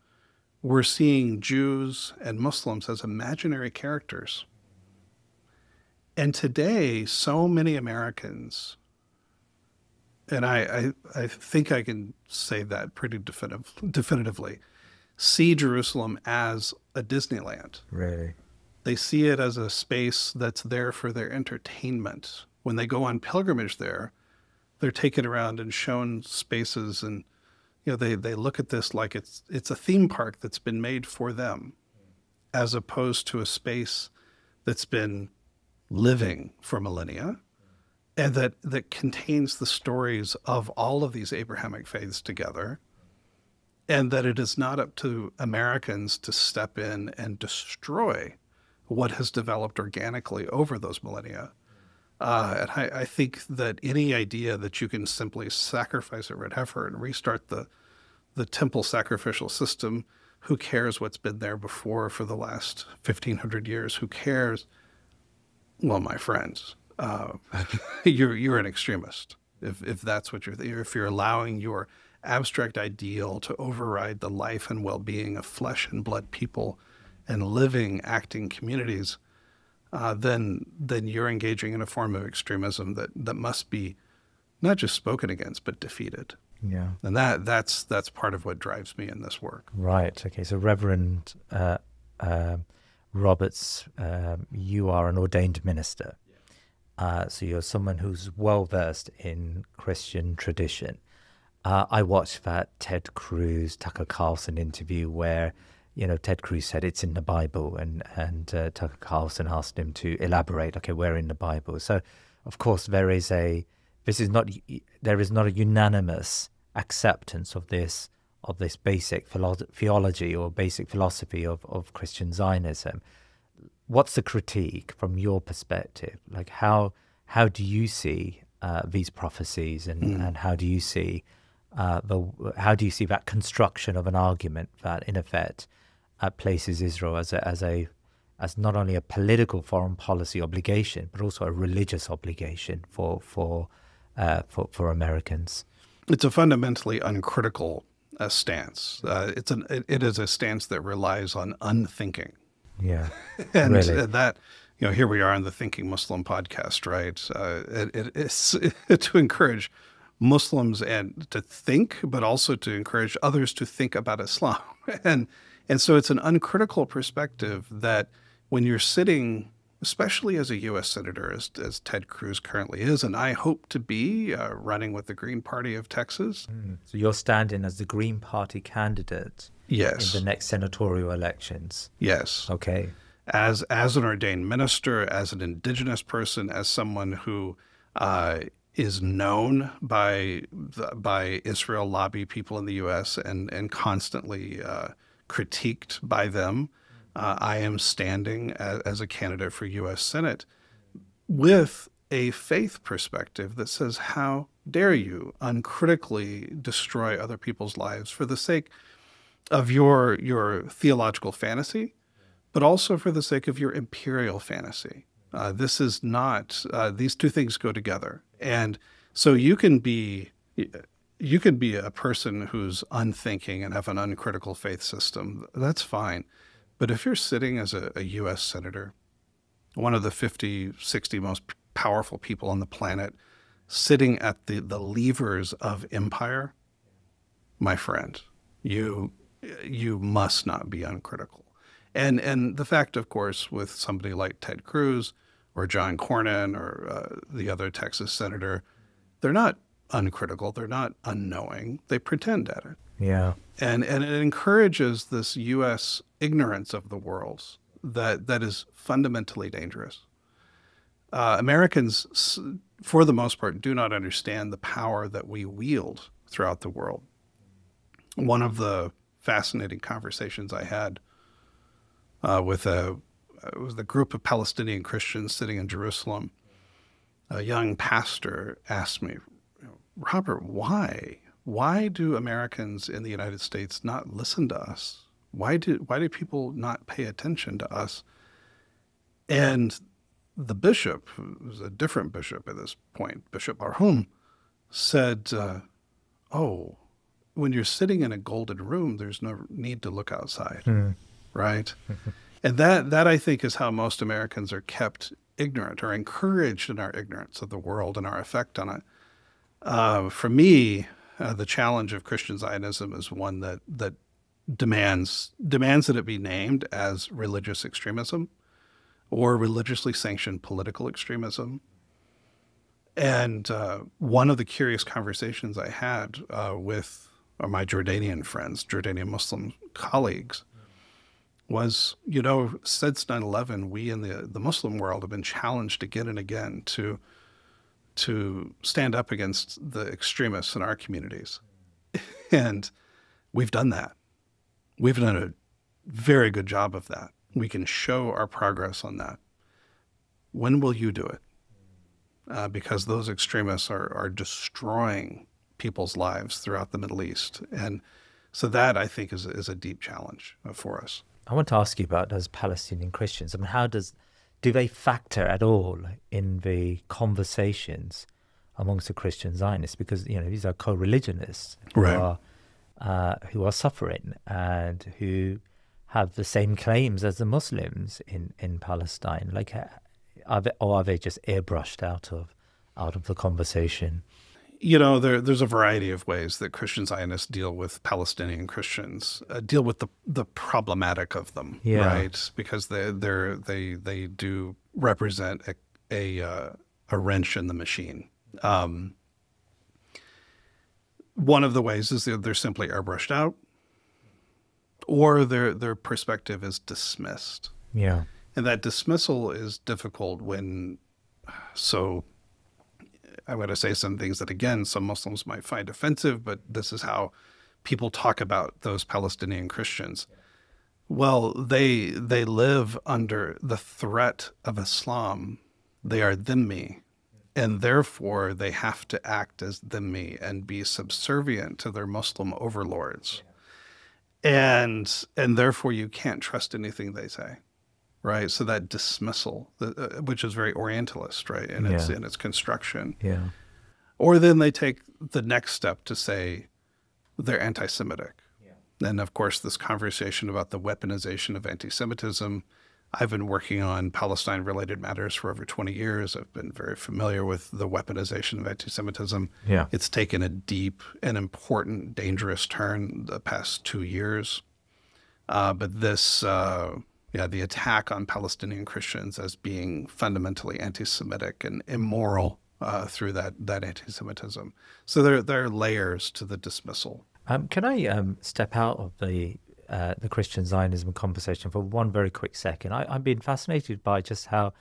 were seeing Jews and Muslims as imaginary characters. And today, so many Americans, and I think I can say that pretty definitively, see Jerusalem as a Disneyland. Really? They see it as a space that's there for their entertainment. When they go on pilgrimage there, they're taken around and shown spaces, and they look at this like it's a theme park that's been made for them, as opposed to a space that's been living for millennia, and that contains the stories of all of these Abrahamic faiths together, and that it is not up to Americans to step in and destroy what has developed organically over those millennia. And I think that any idea that you can simply sacrifice a red heifer and restart the temple sacrificial system, who cares what's been there before for the last 1,500 years? Who cares? Well, my friends, you're an extremist if that's what if you're allowing your abstract ideal to override the life and well-being of flesh and blood people and living, acting communities. Then you're engaging in a form of extremism that must be not just spoken against, but defeated. Yeah. And that's part of what drives me in this work. Right. Okay. So Reverend Roberts, you are an ordained minister. So you're someone who's well-versed in Christian tradition. I watched that Ted Cruz, Tucker Carlson interview where Ted Cruz said it's in the Bible, and Tucker Carlson asked him to elaborate. Okay, where in the Bible? So, of course, there is not a unanimous acceptance of this basic theology or basic philosophy of Christian Zionism. What's the critique from your perspective? Like, how do you see these prophecies, and how do you see that construction of an argument that, in effect, places Israel as not only a political foreign policy obligation, but also a religious obligation for Americans? It's a fundamentally uncritical stance. It is a stance that relies on unthinking. Yeah, and really. That here we are on the Thinking Muslim podcast, right? It's to encourage Muslims and to think, but also to encourage others to think about Islam. And so it's an uncritical perspective that when you're sitting, especially as a U.S. senator, as Ted Cruz currently is, and I hope to be running with the Green Party of Texas. So you're standing as the Green Party candidate Yes. in the next senatorial elections. Yes. Okay. As an ordained minister, as an indigenous person, as someone who is known by Israel lobby people in the U.S. and constantly critiqued by them, I am standing as a candidate for U.S. Senate with a faith perspective that says, how dare you uncritically destroy other people's lives for the sake of your theological fantasy, but also for the sake of your imperial fantasy. This is not, these two things go together. And so you can be a person who's unthinking and have an uncritical faith system. That's fine. But if you're sitting as a U.S. senator, one of the 50, 60 most powerful people on the planet, sitting at the levers of empire, my friend, you must not be uncritical. And the fact, of course, with somebody like Ted Cruz or John Cornyn or the other Texas senator, they're not uncritical. They're not unknowing. They pretend at it. Yeah. And it encourages this U.S. ignorance of the world that is fundamentally dangerous. Americans, for the most part, do not understand the power that we wield throughout the world. One of the fascinating conversations I had with it was the group of Palestinian Christians sitting in Jerusalem. A young pastor asked me, Robert, why do Americans in the United States not listen to us? Why do people not pay attention to us? And the bishop, who was a different bishop at this point, Bishop Barhum, said, when you're sitting in a golden room, there's no need to look outside, right? And that I think is how most Americans are kept ignorant or encouraged in our ignorance of the world and our effect on it. For me, the challenge of Christian Zionism is one that demands that it be named as religious extremism or religiously sanctioned political extremism. And one of the curious conversations I had with my Jordanian friends, Jordanian Muslim colleagues, was, since 9/11, we in the Muslim world have been challenged again and again to stand up against the extremists in our communities. And we've done that. We've done a very good job of that. We can show our progress on that. When will you do it? Because those extremists are destroying people's lives throughout the Middle East. And so that, I think, is a deep challenge for us. I want to ask you about those Palestinian Christians. I mean, do they factor at all in the conversations amongst the Christian Zionists? Because, these are co-religionists right, who are suffering and who have the same claims as the Muslims in Palestine. Like, are they just airbrushed out of the conversation? There's a variety of ways that Christian Zionists deal with Palestinian Christians, deal with the problematic of them, right? Because they do represent a wrench in the machine. One of the ways is they're simply airbrushed out, or their perspective is dismissed. Yeah, and that dismissal is difficult when I'm going to say some things that, again, some Muslims might find offensive, but this is how people talk about those Palestinian Christians. Well, they live under the threat of Islam. They are dhimmi, and therefore they have to act as dhimmi and be subservient to their Muslim overlords. And therefore you can't trust anything they say. Right, so that dismissal, which is very Orientalist, right, in its construction. Yeah. Or then they take the next step to say they're anti-Semitic. Yeah. And of course, this conversation about the weaponization of anti-Semitism. I've been working on Palestine-related matters for over 20 years. I've been very familiar with the weaponization of anti-Semitism. Yeah. It's taken a deep and important, dangerous turn the past 2 years. But this. The attack on Palestinian Christians as being fundamentally anti-Semitic and immoral through that anti-Semitism. So there are layers to the dismissal. Can I step out of the Christian Zionism conversation for one very quick second? I've been fascinated by just how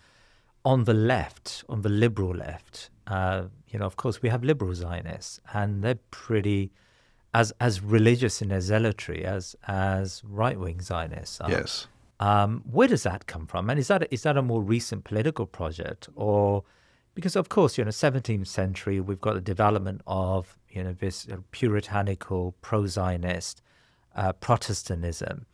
on the left, on the liberal left, of course we have liberal Zionists, and they're pretty as religious in their zealotry as right-wing Zionists are. Yes. Where does that come from? And is that a more recent political project? Or because, of course, 17th century, we've got the development of, this puritanical, pro-Zionist Protestantism.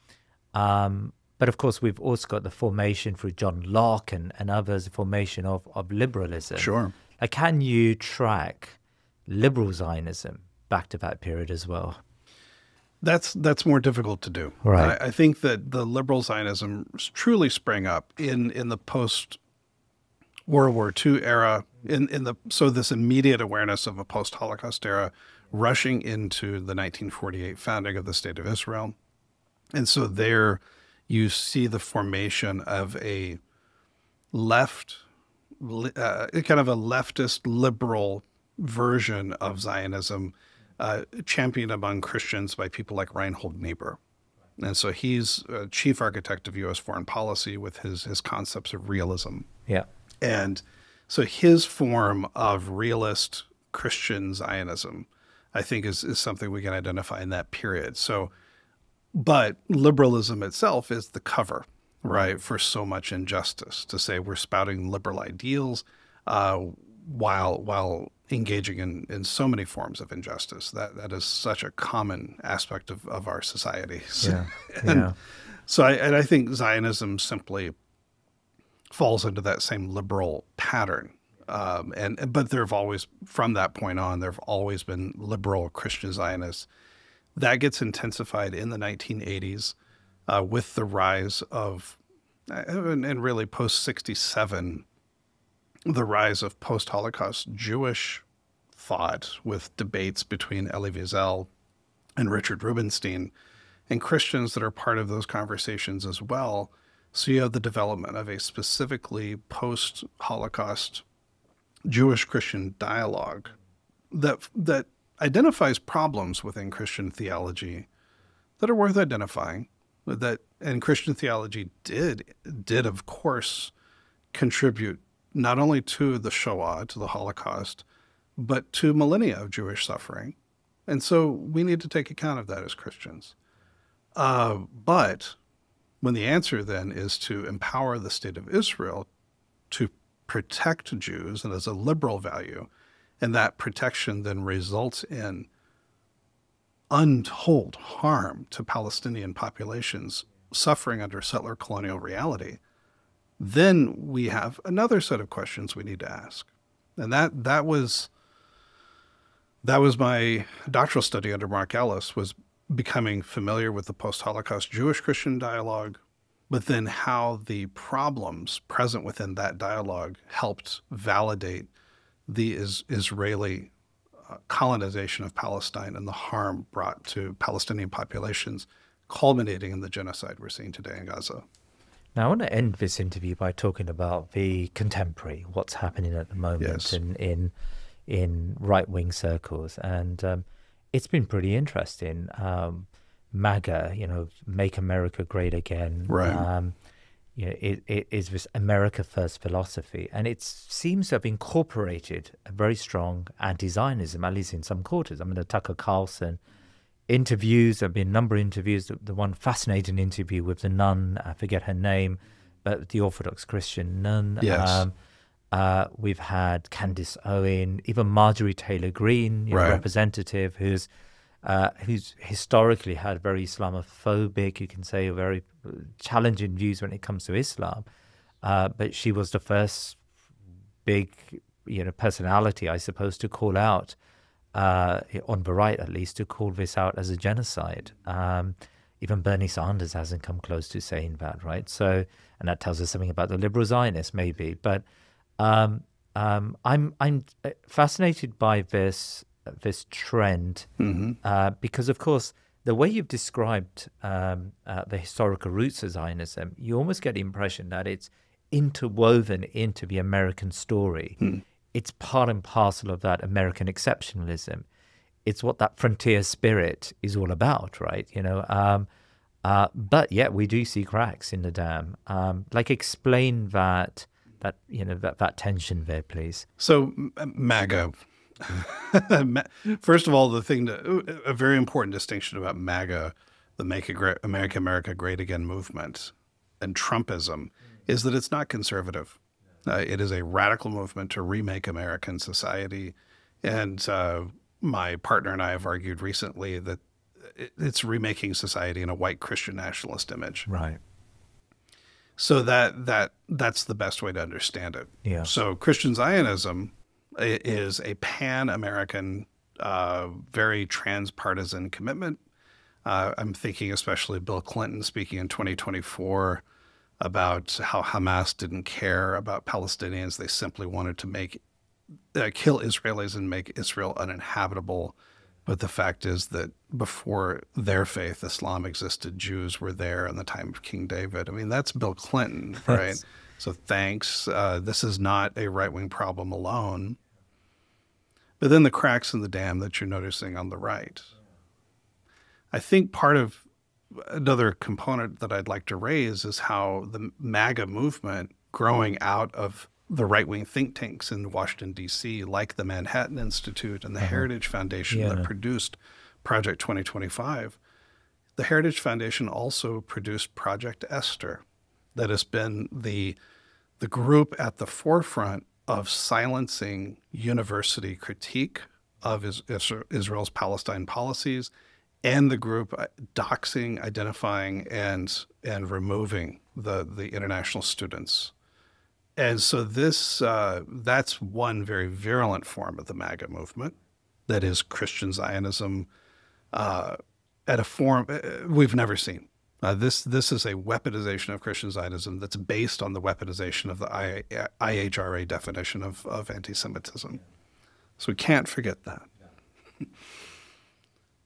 But, of course, we've also got the formation through John Locke and others, the formation of liberalism. Sure. Can you track liberal Zionism back to that period as well? That's more difficult to do. Right. I think that the liberal Zionism truly sprang up in the post-World War II era, so this immediate awareness of a post-Holocaust era, rushing into the 1948 founding of the State of Israel. And so there you see the formation of a kind of a leftist liberal version of Zionism, championed among Christians by people like Reinhold Niebuhr. And so he's chief architect of U.S. foreign policy with his concepts of realism. Yeah. And so his form of realist Christian Zionism, I think, is something we can identify in that period. So, but liberalism itself is the cover, right, for so much injustice, to say we're spouting liberal ideals while engaging in so many forms of injustice. That is such a common aspect of our societies. Yeah. And so I think Zionism simply falls into that same liberal pattern. But there have always, from that point on, there have always been liberal Christian Zionists. That gets intensified in the 1980s with the rise of, and really post-67, the rise of post-Holocaust Jewish thought with debates between Elie Wiesel and Richard Rubinstein, and Christians that are part of those conversations as well. So you have the development of a specifically post-Holocaust Jewish Christian dialogue that identifies problems within Christian theology that are worth identifying. And Christian theology did of course contribute not only to the Shoah, to the Holocaust, but to millennia of Jewish suffering. And so we need to take account of that as Christians. But when the answer then is to empower the state of Israel to protect Jews, and as a liberal value, and that protection then results in untold harm to Palestinian populations suffering under settler colonial reality, then we have another set of questions we need to ask. And that was my doctoral study under Mark Ellis, was becoming familiar with the post-Holocaust Jewish Christian dialogue, but then how the problems present within that dialogue helped validate the Israeli colonization of Palestine and the harm brought to Palestinian populations, culminating in the genocide we're seeing today in Gaza. Now, I want to end this interview by talking about the contemporary, what's happening at the moment in right-wing circles. And it's been pretty interesting. MAGA, Make America Great Again. Right. It is this America First philosophy, and it seems to have incorporated a very strong anti-Zionism, at least in some quarters. I mean, the Tucker Carlson interviews, there have been a number of interviews, the one fascinating interview with the nun, I forget her name, but the Orthodox Christian nun. Yes. We've had Candace Owen, even Marjorie Taylor Greene, right. representative, who's historically had very Islamophobic, you can say, very challenging views when it comes to Islam. But she was the first big, personality, I suppose, to call out, on the right at least, to call this out as a genocide. Even Bernie Sanders hasn't come close to saying that, right? So, and that tells us something about the liberal Zionists, maybe. But I'm fascinated by this trend, because, of course, the way you've described the historical roots of Zionism, you almost get the impression that it's interwoven into the American story. It's part and parcel of that American exceptionalism. It's what that frontier spirit is all about, right? But yet we do see cracks in the dam. Explain that tension there, please. So MAGA. First of all, a very important distinction about MAGA, the Make America Great Again movement, and Trumpism, is that it's not conservative. It is a radical movement to remake American society. And my partner and I have argued recently that it's remaking society in a white Christian nationalist image. Right. So that's the best way to understand it. Yeah. So Christian Zionism is a pan-American, very transpartisan commitment. I'm thinking especially Bill Clinton speaking in 2024 about how Hamas didn't care about Palestinians. They simply wanted to kill Israelis and make Israel uninhabitable. But the fact is that before their faith, Islam existed, Jews were there in the time of King David. I mean, that's Bill Clinton, right? Yes. So thanks. This is not a right-wing problem alone. But then the cracks in the dam that you're noticing on the right. I think part of another component that I'd like to raise is how the MAGA movement, growing out of the right-wing think tanks in Washington, D.C., like the Manhattan Institute and the Heritage Foundation that produced Project 2025, the Heritage Foundation also produced Project Esther, that has been the group at the forefront of silencing university critique of Israel's Palestine policies, and the group doxing, identifying, and removing the international students. And so that's one very virulent form of the MAGA movement, that is Christian Zionism at a form we've never seen. This is a weaponization of Christian Zionism that's based on the weaponization of the IHRA definition of anti-Semitism. So we can't forget that.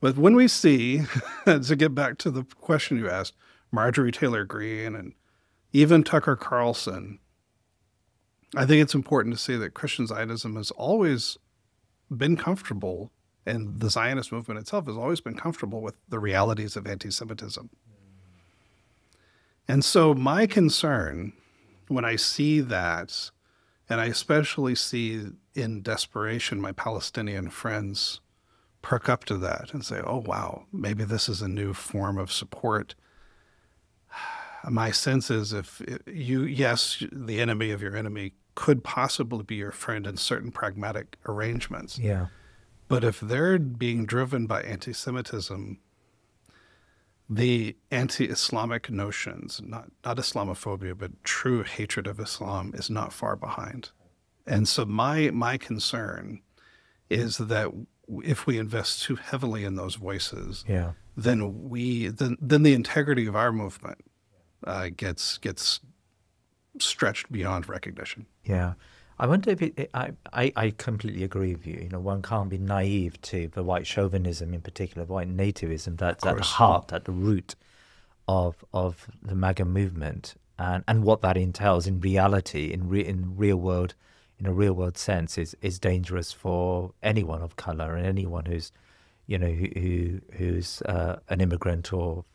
But when we see, to get back to the question you asked, Marjorie Taylor Greene and even Tucker Carlson, I think it's important to see that Christian Zionism has always been comfortable, and the Zionist movement itself has always been comfortable with the realities of anti-Semitism. And so my concern when I see that, and I especially see in desperation my Palestinian friends perk up to that and say, oh, wow, maybe this is a new form of support. My sense is yes, the enemy of your enemy could possibly be your friend in certain pragmatic arrangements. Yeah. But if they're being driven by anti-Semitism, the anti-Islamic notions, not Islamophobia, but true hatred of Islam is not far behind. And so my concern is that if we invest too heavily in those voices, then the integrity of our movement gets stretched beyond recognition. Yeah. I wonder if I completely agree with you. You know, one can't be naive to the white chauvinism, in particular, white nativism, that's at the heart, at the root of the MAGA movement, and what that entails in reality, in a real world sense, is dangerous for anyone of color and anyone who's, you know, who's an immigrant or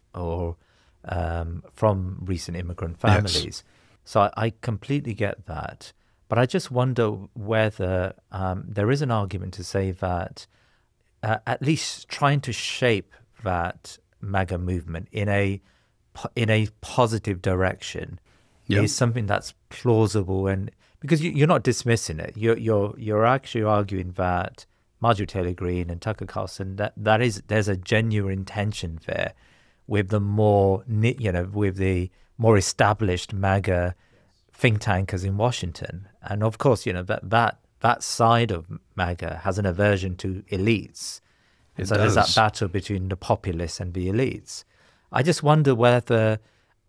from recent immigrant families. Yes. So I completely get that. But I just wonder whether there is an argument to say that at least trying to shape that MAGA movement in a positive direction is something that's plausible, and because you're not dismissing it, you're actually arguing that Marjorie Taylor Greene and Tucker Carlson, there's a genuine tension there with the more established MAGA think tankers in Washington. And of course, you know, that side of MAGA has an aversion to elites. So there's that battle between the populists and the elites. I just wonder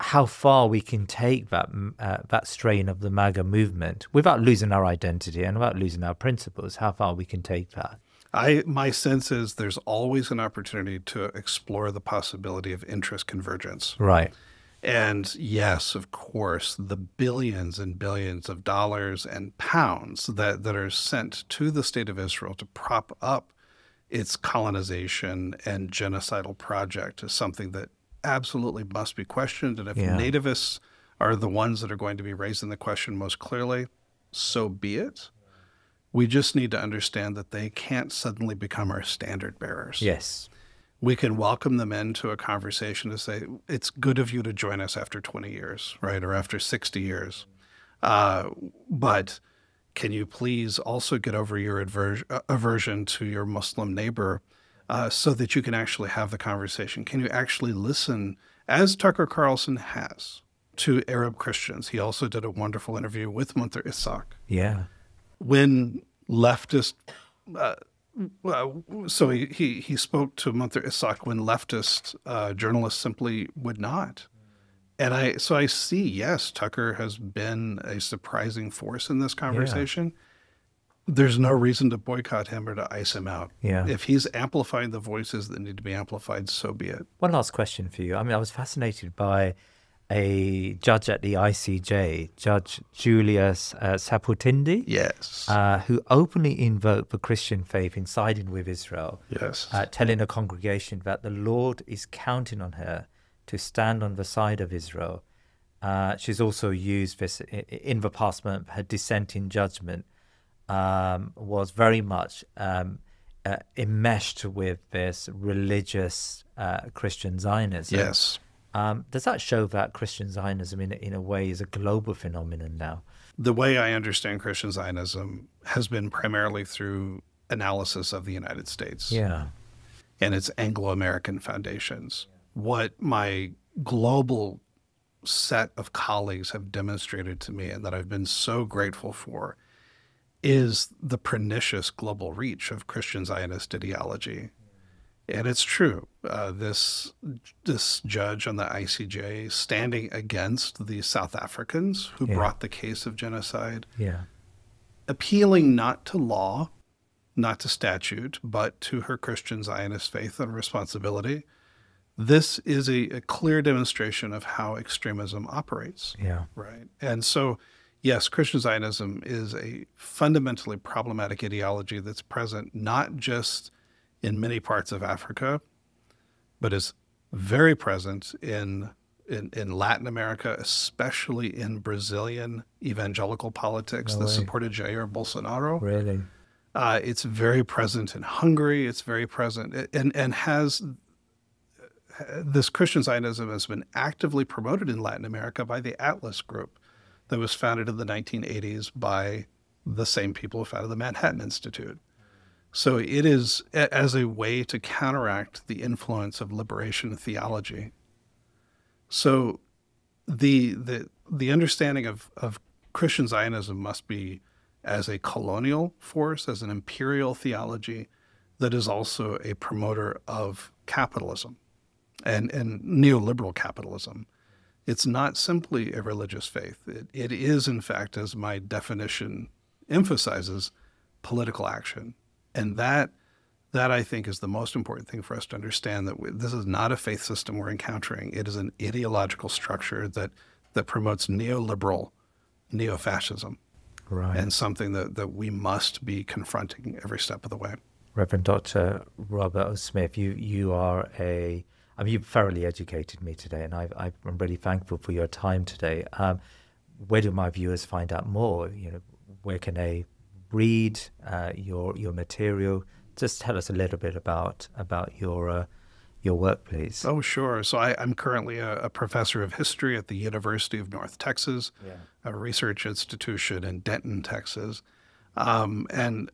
how far we can take that strain of the MAGA movement without losing our identity and without losing our principles, how far we can take that. My sense is there's always an opportunity to explore the possibility of interest convergence. Right. And yes, of course, the billions and billions of dollars and pounds that are sent to the state of Israel to prop up its colonization and genocidal project is something that absolutely must be questioned. And if nativists are the ones that are going to be raising the question most clearly, so be it. We just need to understand that they can't suddenly become our standard bearers. Yes. We can welcome them into a conversation to say, it's good of you to join us after 20 years, right? Or after 60 years. But can you please also get over your aversion to your Muslim neighbor so that you can actually have the conversation? Can you actually listen, as Tucker Carlson has, to Arab Christians? He also did a wonderful interview with Munter Ishaq. Yeah. When leftist... so he spoke to Munter Ishaq when leftist journalists simply would not. And I see, yes, Tucker has been a surprising force in this conversation. Yeah. There's no reason to boycott him or to ice him out. Yeah. If he's amplifying the voices that need to be amplified, so be it. One last question for you. I mean, I was fascinated by a judge at the ICJ, Judge Julius Saputindi, yes, who openly invoked the Christian faith in siding with Israel, yes, telling a congregation that the Lord is counting on her to stand on the side of Israel. She's also used this in the past month. Her dissenting judgment was very much enmeshed with this religious Christian Zionism. Yes. Does that show that Christian Zionism in a way is a global phenomenon now? The way I understand Christian Zionism has been primarily through analysis of the United States and its Anglo-American foundations. What my global set of colleagues have demonstrated to me and that I've been so grateful for is the pernicious global reach of Christian Zionist ideology. And it's true. This judge on the ICJ standing against the South Africans who brought the case of genocide, appealing not to law, not to statute, but to her Christian Zionist faith and responsibility. This is a clear demonstration of how extremism operates. Right. And so, yes, Christian Zionism is a fundamentally problematic ideology that's present not just in many parts of Africa, but is very present in Latin America, especially in Brazilian evangelical politics that supported Jair Bolsonaro. Really? It's very present in Hungary. It's very present and has this Christian Zionism has been actively promoted in Latin America by the Atlas Group that was founded in the 1980s by the same people who founded the Manhattan Institute. So it is as a way to counteract the influence of liberation theology. So the understanding of Christian Zionism must be as a colonial force, as an imperial theology that is also a promoter of capitalism and neoliberal capitalism. It's not simply a religious faith. It is, in fact, as my definition emphasizes, political action. And that I think is the most important thing for us to understand, that this is not a faith system we're encountering. It is an ideological structure that promotes neoliberal neo-fascism. Right. And something that we must be confronting every step of the way. Reverend Dr. Robert Smith, you are you've thoroughly educated me today, and I'm really thankful for your time today. Where do my viewers find out more? Where can they read your material? Just tell us a little bit about your work, please. Oh, sure. So I'm currently a professor of history at the University of North Texas, a research institution in Denton, Texas. And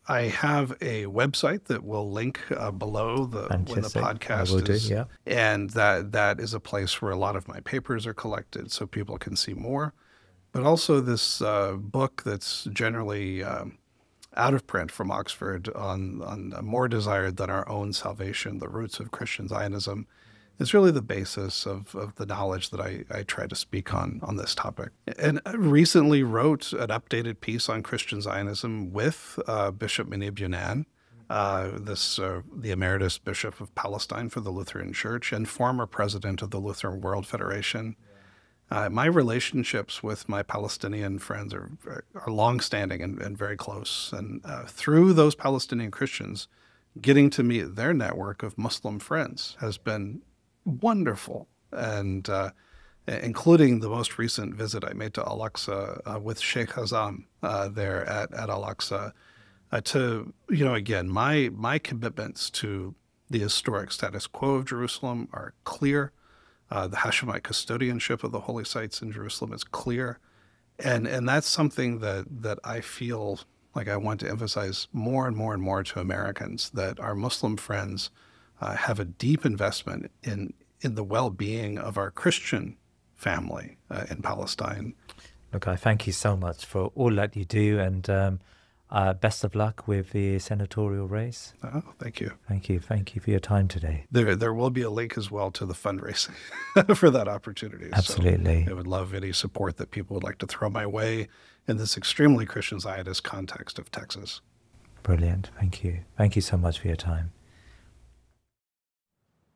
I have a website that will link below when the podcast is. And that is a place where a lot of my papers are collected so people can see more. But also this book that's generally out of print from Oxford on More Desired Than Our Own Salvation, The Roots of Christian Zionism, is really the basis of the knowledge that I try to speak on this topic. And I recently wrote an updated piece on Christian Zionism with Bishop Munib Younan, the emeritus bishop of Palestine for the Lutheran Church and former president of the Lutheran World Federation. My relationships with my Palestinian friends are longstanding and very close. And through those Palestinian Christians, getting to meet their network of Muslim friends has been wonderful. And including the most recent visit I made to Al-Aqsa with Sheikh Hazam there at Al-Aqsa, again, my commitments to the historic status quo of Jerusalem are clear. The Hashemite custodianship of the holy sites in Jerusalem is clear. And that's something that I feel like I want to emphasize more and more and more to Americans, that our Muslim friends have a deep investment in the well-being of our Christian family in Palestine. Look, I thank you so much for all that you do, and best of luck with the senatorial race. Oh, thank you. Thank you for your time today. There will be a link as well to the fundraising for that opportunity. Absolutely. So I would love any support that people would like to throw my way in this extremely Christian Zionist context of Texas. Brilliant. Thank you. Thank you so much for your time.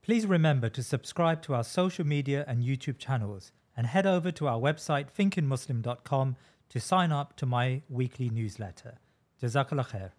Please remember to subscribe to our social media and YouTube channels, and head over to our website thinkingmuslim.com to sign up to my weekly newsletter. Jazakallah khair.